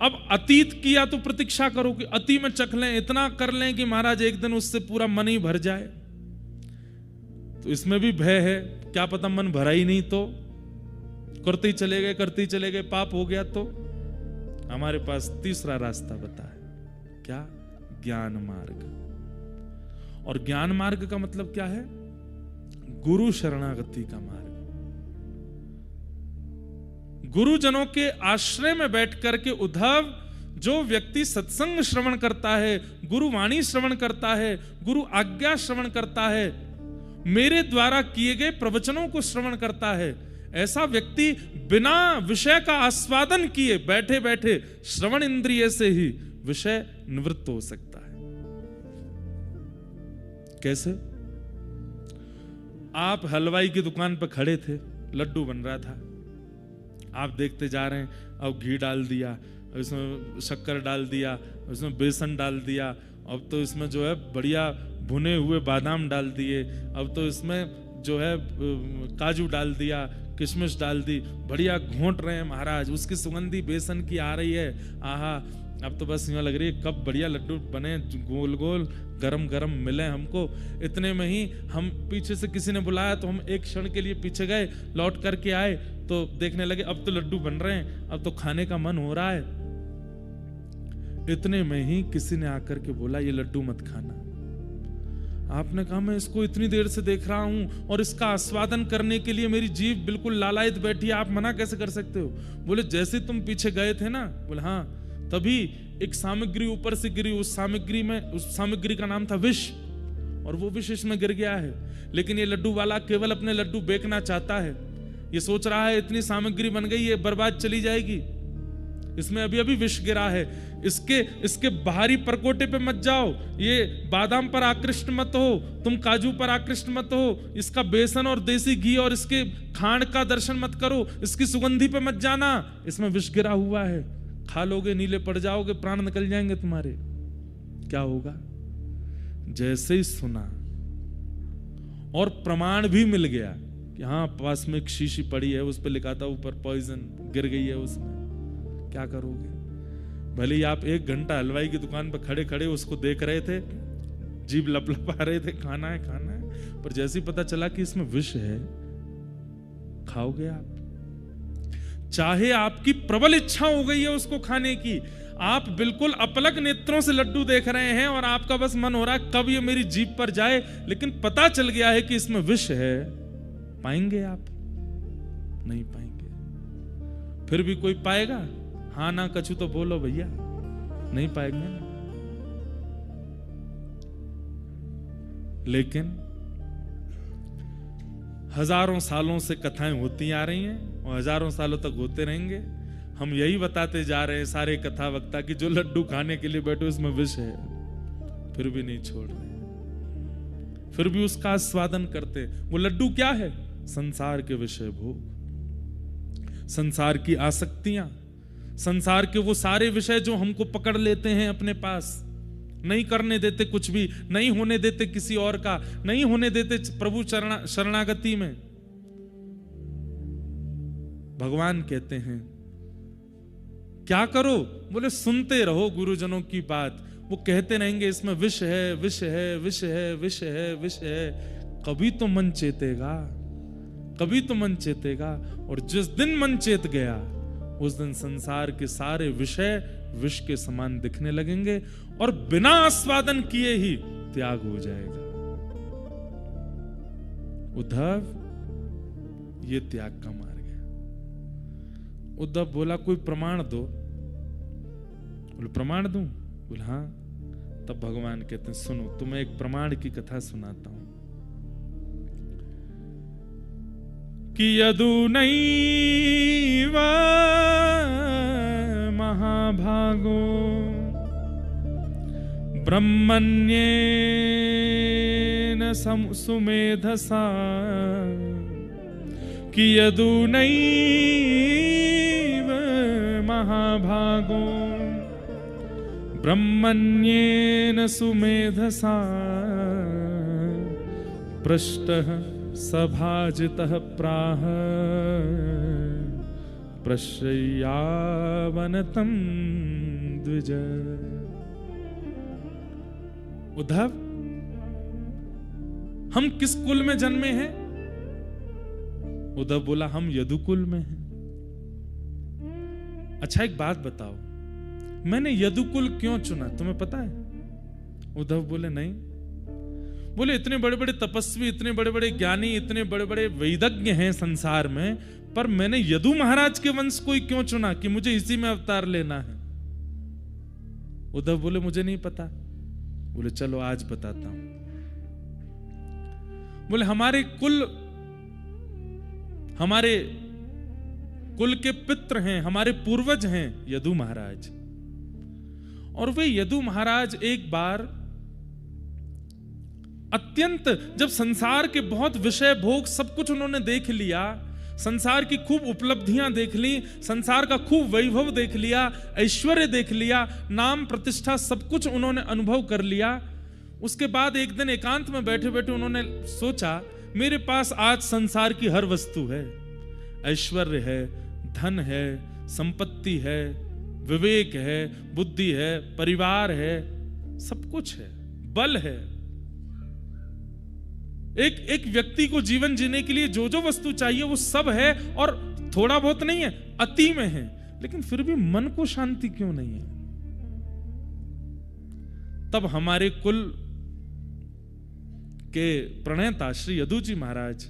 अब अतीत किया तो प्रतीक्षा करो कि अति में चख लें, इतना कर लें कि महाराज एक दिन उससे पूरा मन ही भर जाए। तो इसमें भी भय है, क्या पता मन भरा ही नहीं तो करते ही चले गए, पाप हो गया। तो हमारे पास तीसरा रास्ता बता है, क्या? ज्ञान मार्ग। और ज्ञान मार्ग का मतलब क्या है? गुरु शरणागति का मार्ग। गुरुजनों के आश्रय में बैठ करके उद्धव, जो व्यक्ति सत्संग श्रवण करता है, गुरु वाणी श्रवण करता है, गुरु आज्ञा श्रवण करता है, मेरे द्वारा किए गए प्रवचनों को श्रवण करता है, ऐसा व्यक्ति बिना विषय का आस्वादन किए बैठे बैठे श्रवण इंद्रिय से ही विषय निवृत्त हो सकता है। कैसे? आप हलवाई की दुकान पर खड़े थे, लड्डू बन रहा था, आप देखते जा रहे हैं, अब घी डाल दिया, इसमें शक्कर डाल दिया, इसमें बेसन डाल दिया, अब तो इसमें जो है बढ़िया भुने हुए बादाम डाल दिए, अब तो इसमें जो है काजू डाल दिया, किशमिश डाल दी, बढ़िया घोंट रहे हैं महाराज, उसकी सुगंधी बेसन की आ रही है। आहा, अब तो बस यूं लग रही है कब बढ़िया लड्डू बने, गोल गोल गरम गरम मिले हमको। इतने में ही हम पीछे से किसी ने बुलाया तो हम एक क्षण के लिए पीछे गए, लौट करके आए तो देखने लगे अब तो लड्डू बन रहे हैं, अब तो खाने का मन हो रहा है। इतने में ही किसी ने आकर के बोला ये लड्डू मत खाना। आपने कहा मैं इसको इतनी देर से देख रहा हूं और इसका आस्वादन करने के लिए मेरी जीभ बिल्कुल लालायित बैठी है, आप मना कैसे कर सकते हो? बोले जैसे तुम पीछे गए थे ना, बोले हाँ, तभी एक सामग्री ऊपर से गिरी, उस सामग्री का नाम था विष, और वो विष इसमें गिर गया है। लेकिन ये लड्डू वाला केवल अपने लड्डू बेचना चाहता है, ये सोच रहा है इतनी सामग्री बन गई है बर्बाद चली जाएगी, इसमें अभी अभी विष गिरा है, इसके बाहरी परकोटे पे मत जाओ, ये बादाम पर आकृष्ट मत हो, तुम काजू पर आकृष्ट मत हो, इसका बेसन और देसी घी और इसके खांड का दर्शन मत करो, इसकी सुगंधी पे मत जाना, इसमें विष गिरा हुआ है, खा लोगे नीले पड़ जाओगे, प्राण निकल जाएंगे तुम्हारे। क्या होगा? जैसे ही सुना और प्रमाण भी मिल गया कि हाँ पास में एक शीशी पड़ी है, उस पर लिखा था ऊपर पॉइजन गिर गई है उसमें, क्या करोगे? भले ही आप 1 घंटा हलवाई की दुकान पर खड़े खड़े उसको देख रहे थे, जीभ लपलपा रहे थे, खाना है खाना है, पर जैसे ही पता चला कि इसमें विष है, खाओगे आप? चाहे आपकी प्रबल इच्छा हो गई है उसको खाने की, आप बिल्कुल अपलक नेत्रों से लड्डू देख रहे हैं और आपका बस मन हो रहा है कब ये मेरी जीभ पर जाए, लेकिन पता चल गया है कि इसमें विष है, पाएंगे आप? नहीं पाएंगे। फिर भी कोई पाएगा? हाँ ना कछु तो बोलो भैया, नहीं पाएंगे। लेकिन हजारों सालों से कथाएं होती आ रही हैं और हजारों सालों तक होते रहेंगे। हम यही बताते जा रहे हैं सारे कथा वक्ता कि जो लड्डू खाने के लिए बैठे उसमें विष है, फिर भी नहीं छोड़ रहे, फिर भी उसका आस्वादन करते। वो लड्डू क्या है? संसार के विषय भोग, संसार की आसक्तियां, संसार के वो सारे विषय जो हमको पकड़ लेते हैं अपने पास, नहीं करने देते कुछ भी, नहीं होने देते किसी और का, नहीं होने देते प्रभु शरणागति में। भगवान कहते हैं क्या करो? बोले सुनते रहो गुरुजनों की बात, वो कहते रहेंगे इसमें विष है, विष है, विष है, विष है, विष है। कभी तो मन चेतेगा, कभी तो मन चेतेगा, और जिस दिन मन चेत गया उस दिन संसार के सारे विषय विष के समान दिखने लगेंगे और बिना आस्वादन किए ही त्याग हो जाएगा। उद्धव, ये त्याग का मार्ग है। उद्धव बोला कोई प्रमाण दो। बोले प्रमाण दूं? बोले हाँ। तब भगवान कहते हैं सुनो, तुम्हें एक प्रमाण की कथा सुनाता हूं कि यदु नैव महाभागो ब्रह्मण्येन सुमेधसा, कि यदु नैव महाभागो ब्रह्मण्येन सुमेधसा, पृष्टः सभाजितः प्राह प्रश्रयावनतं द्विज। उद्धव, हम किस कुल में जन्मे हैं? उद्धव बोला हम यदुकुल में हैं। अच्छा एक बात बताओ, मैंने यदुकुल क्यों चुना, तुम्हें पता है? उद्धव बोले नहीं। बोले इतने बड़े बड़े तपस्वी, इतने बड़े बड़े ज्ञानी, इतने बड़े बड़े वैदज्ञ हैं संसार में, पर मैंने यदु महाराज के वंश को ही क्यों चुना कि मुझे इसी में अवतार लेना है? उद्धव बोले मुझे नहीं पता। बोले चलो आज बताता हूं। बोले हमारे कुल के पितृ हैं, हमारे पूर्वज हैं यदु महाराज, और वे यदु महाराज एक बार अत्यंत, जब संसार के बहुत विषय भोग सब कुछ उन्होंने देख लिया, संसार की खूब उपलब्धियां देख ली, संसार का खूब वैभव देख लिया, ऐश्वर्य देख लिया, नाम प्रतिष्ठा सब कुछ उन्होंने अनुभव कर लिया। उसके बाद एक दिन एकांत में बैठे बैठे उन्होंने सोचा मेरे पास आज संसार की हर वस्तु है, ऐश्वर्य है, धन है, संपत्ति है, विवेक है, बुद्धि है, परिवार है, सब कुछ है, बल है। एक व्यक्ति को जीवन जीने के लिए जो जो वस्तु चाहिए वो सब है, और थोड़ा बहुत नहीं है, अति में है, लेकिन फिर भी मन को शांति क्यों नहीं है? तब हमारे कुल के प्रणेता श्री यदु जी महाराज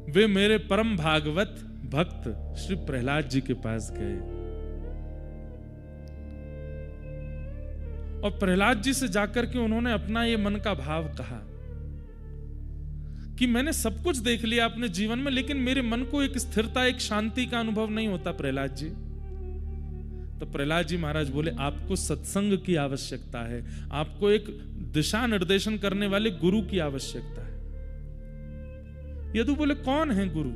वे मेरे परम भागवत भक्त श्री प्रहलाद जी के पास गए और प्रहलाद जी से जाकर के उन्होंने अपना ये मन का भाव कहा कि मैंने सब कुछ देख लिया अपने जीवन में, लेकिन मेरे मन को एक स्थिरता, एक शांति का अनुभव नहीं होता प्रहलाद जी। तो प्रहलाद जी महाराज बोले, आपको सत्संग की आवश्यकता है, आपको एक दिशा निर्देशन करने वाले गुरु की आवश्यकता है। यदु बोले, कौन है गुरु?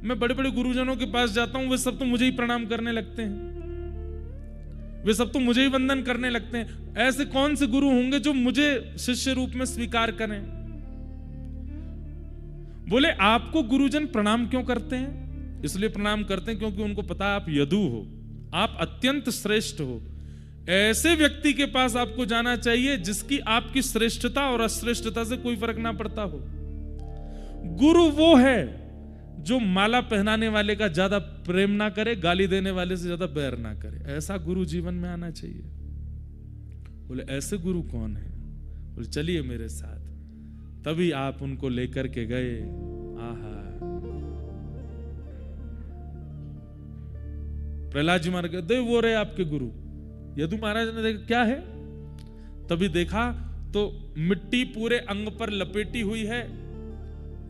मैं बड़े बड़े गुरुजनों के पास जाता हूं, वे सब तो मुझे ही प्रणाम करने लगते हैं, वे सब तो मुझे ही वंदन करने लगते हैं। ऐसे कौन से गुरु होंगे जो मुझे शिष्य रूप में स्वीकार करें? बोले, आपको गुरुजन प्रणाम क्यों करते हैं? इसलिए प्रणाम करते हैं क्योंकि उनको पता है आप यदु हो, आप अत्यंत श्रेष्ठ हो। ऐसे व्यक्ति के पास आपको जाना चाहिए जिसकी आपकी श्रेष्ठता और अश्रेष्ठता से कोई फर्क ना पड़ता हो। गुरु वो है जो माला पहनाने वाले का ज्यादा प्रेम ना करे, गाली देने वाले से ज्यादा बैर ना करे। ऐसा गुरु जीवन में आना चाहिए। बोले, ऐसे गुरु कौन है? बोले, चलिए मेरे साथ। तभी आप उनको लेकर के गए। आहा, प्रहलाद जी महाराज दे वो रहे आपके गुरु। यदु महाराज ने देखा क्या है, तभी देखा तो मिट्टी पूरे अंग पर लपेटी हुई है,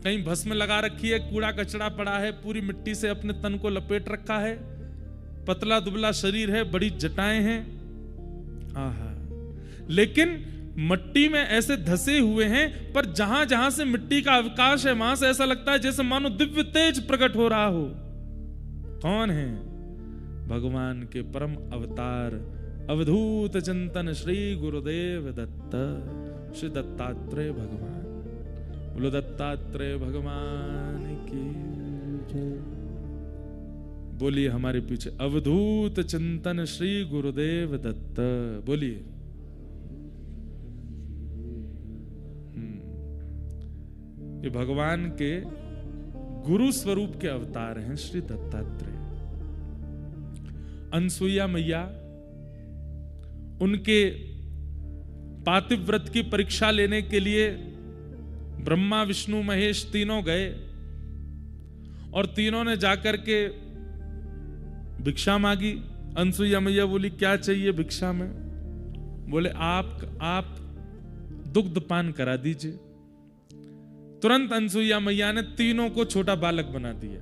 कहीं भस्म लगा रखी है, कूड़ा कचड़ा पड़ा है, पूरी मिट्टी से अपने तन को लपेट रखा है, पतला दुबला शरीर है, बड़ी जटाएं हैं। आहा, लेकिन मिट्टी में ऐसे धसे हुए हैं, पर जहां जहां से मिट्टी का अवकाश है वहां से ऐसा लगता है जैसे मानो दिव्य तेज प्रकट हो रहा हो। कौन है? भगवान के परम अवतार अवधूत चिंतन श्री गुरुदेव दत्त, श्री दत्तात्रेय भगवान। बोलो दत्तात्रेय भगवान की जय। बोलिए हमारे पीछे, अवधूत चिंतन श्री गुरुदेव दत्त। बोलिए। ये भगवान के गुरु स्वरूप के अवतार हैं श्री दत्तात्रेय। अनसुईया मैया, उनके पातिव्रत की परीक्षा लेने के लिए ब्रह्मा विष्णु महेश तीनों गए और तीनों ने जाकर के भिक्षा मांगी। अनसुईया मैया बोली, क्या चाहिए भिक्षा में? बोले, आप दुग्ध पान करा दीजिए। तुरंत अनसुईया मैया ने तीनों को छोटा बालक बना दिया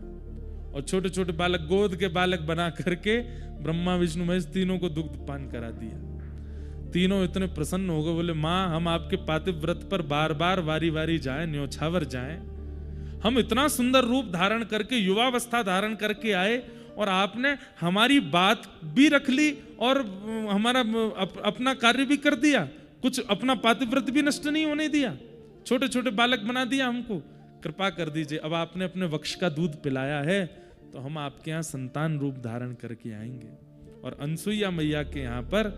और छोटे छोटे बालक, गोद के बालक बना करके ब्रह्मा विष्णु महेश तीनों को दुग्ध पान करा दिया। तीनों इतने प्रसन्न हो गए, बोले, मां हम आपके पातिव्रत पर बार बार वारी वारी जाएं, न्योछावर जाएं। हम इतना सुंदर रूप धारण करके, युवावस्था धारण करके आए और आपने हमारी बात भी रख ली और हमारा अपना कार्य भी कर दिया, कुछ अपना पातिव्रत भी नष्ट नहीं होने दिया, छोटे छोटे बालक बना दिया हमको। कृपा कर दीजिए, अब आपने अपने वक्ष का दूध पिलाया है तो हम आपके यहाँ संतान रूप धारण करके आएंगे। और अनसुईया मैया के यहाँ पर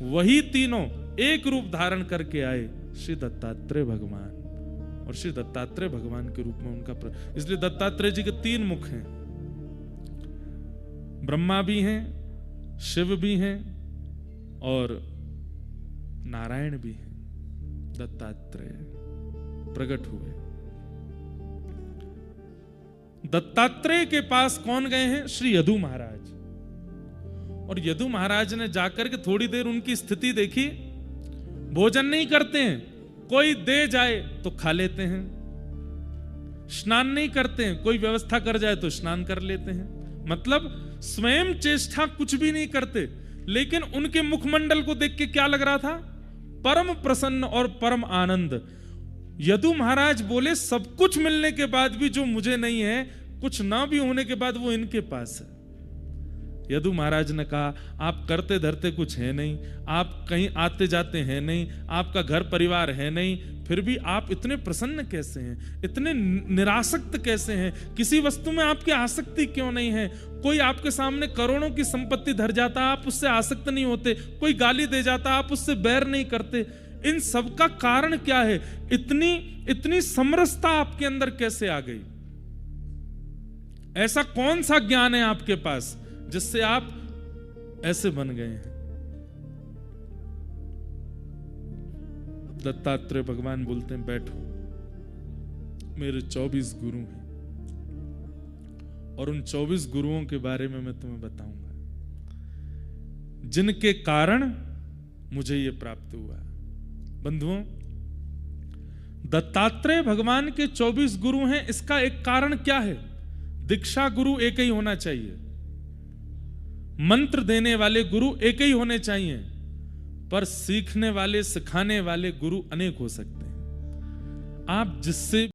वही तीनों एक रूप धारण करके आए, श्री दत्तात्रेय भगवान। और श्री दत्तात्रेय भगवान के रूप में उनका इसलिए दत्तात्रेय जी के 3 मुख हैं, ब्रह्मा भी हैं, शिव भी हैं और नारायण भी हैं। दत्तात्रेय प्रकट हुए। दत्तात्रेय के पास कौन गए हैं? श्री यदु महाराज। और यदु महाराज ने जाकर के थोड़ी देर उनकी स्थिति देखी। भोजन नहीं करते हैं, कोई दे जाए तो खा लेते हैं, स्नान नहीं करते हैं, कोई व्यवस्था कर जाए तो स्नान कर लेते हैं। मतलब स्वयं चेष्टा कुछ भी नहीं करते। लेकिन उनके मुखमंडल को देख के क्या लग रहा था? परम प्रसन्न और परम आनंद। यदु महाराज बोले, सब कुछ मिलने के बाद भी जो मुझे नहीं है, कुछ ना भी होने के बाद वो इनके पास है। यदु महाराज ने कहा, आप करते धरते कुछ है नहीं, आप कहीं आते जाते हैं नहीं, आपका घर परिवार है नहीं, फिर भी आप इतने प्रसन्न कैसे हैं, इतने निरासक्त कैसे हैं, किसी वस्तु में आपकी आसक्ति क्यों नहीं है? कोई आपके सामने करोड़ों की संपत्ति धर जाता, आप उससे आसक्त नहीं होते, कोई गाली दे जाता, आप उससे बैर नहीं करते। इन सब का कारण क्या है? इतनी समरसता आपके अंदर कैसे आ गई? ऐसा कौन सा ज्ञान है आपके पास जिससे आप ऐसे बन गए हैं? दत्तात्रेय भगवान बोलते हैं बैठो, मेरे 24 गुरु हैं और उन 24 गुरुओं के बारे में मैं तुम्हें बताऊंगा जिनके कारण मुझे यह प्राप्त हुआ। बंधुओं, दत्तात्रेय भगवान के 24 गुरु हैं, इसका एक कारण क्या है? दीक्षा गुरु एक ही होना चाहिए, मंत्र देने वाले गुरु एक ही होने चाहिए, पर सीखने वाले सिखाने वाले गुरु अनेक हो सकते हैं। आप जिससे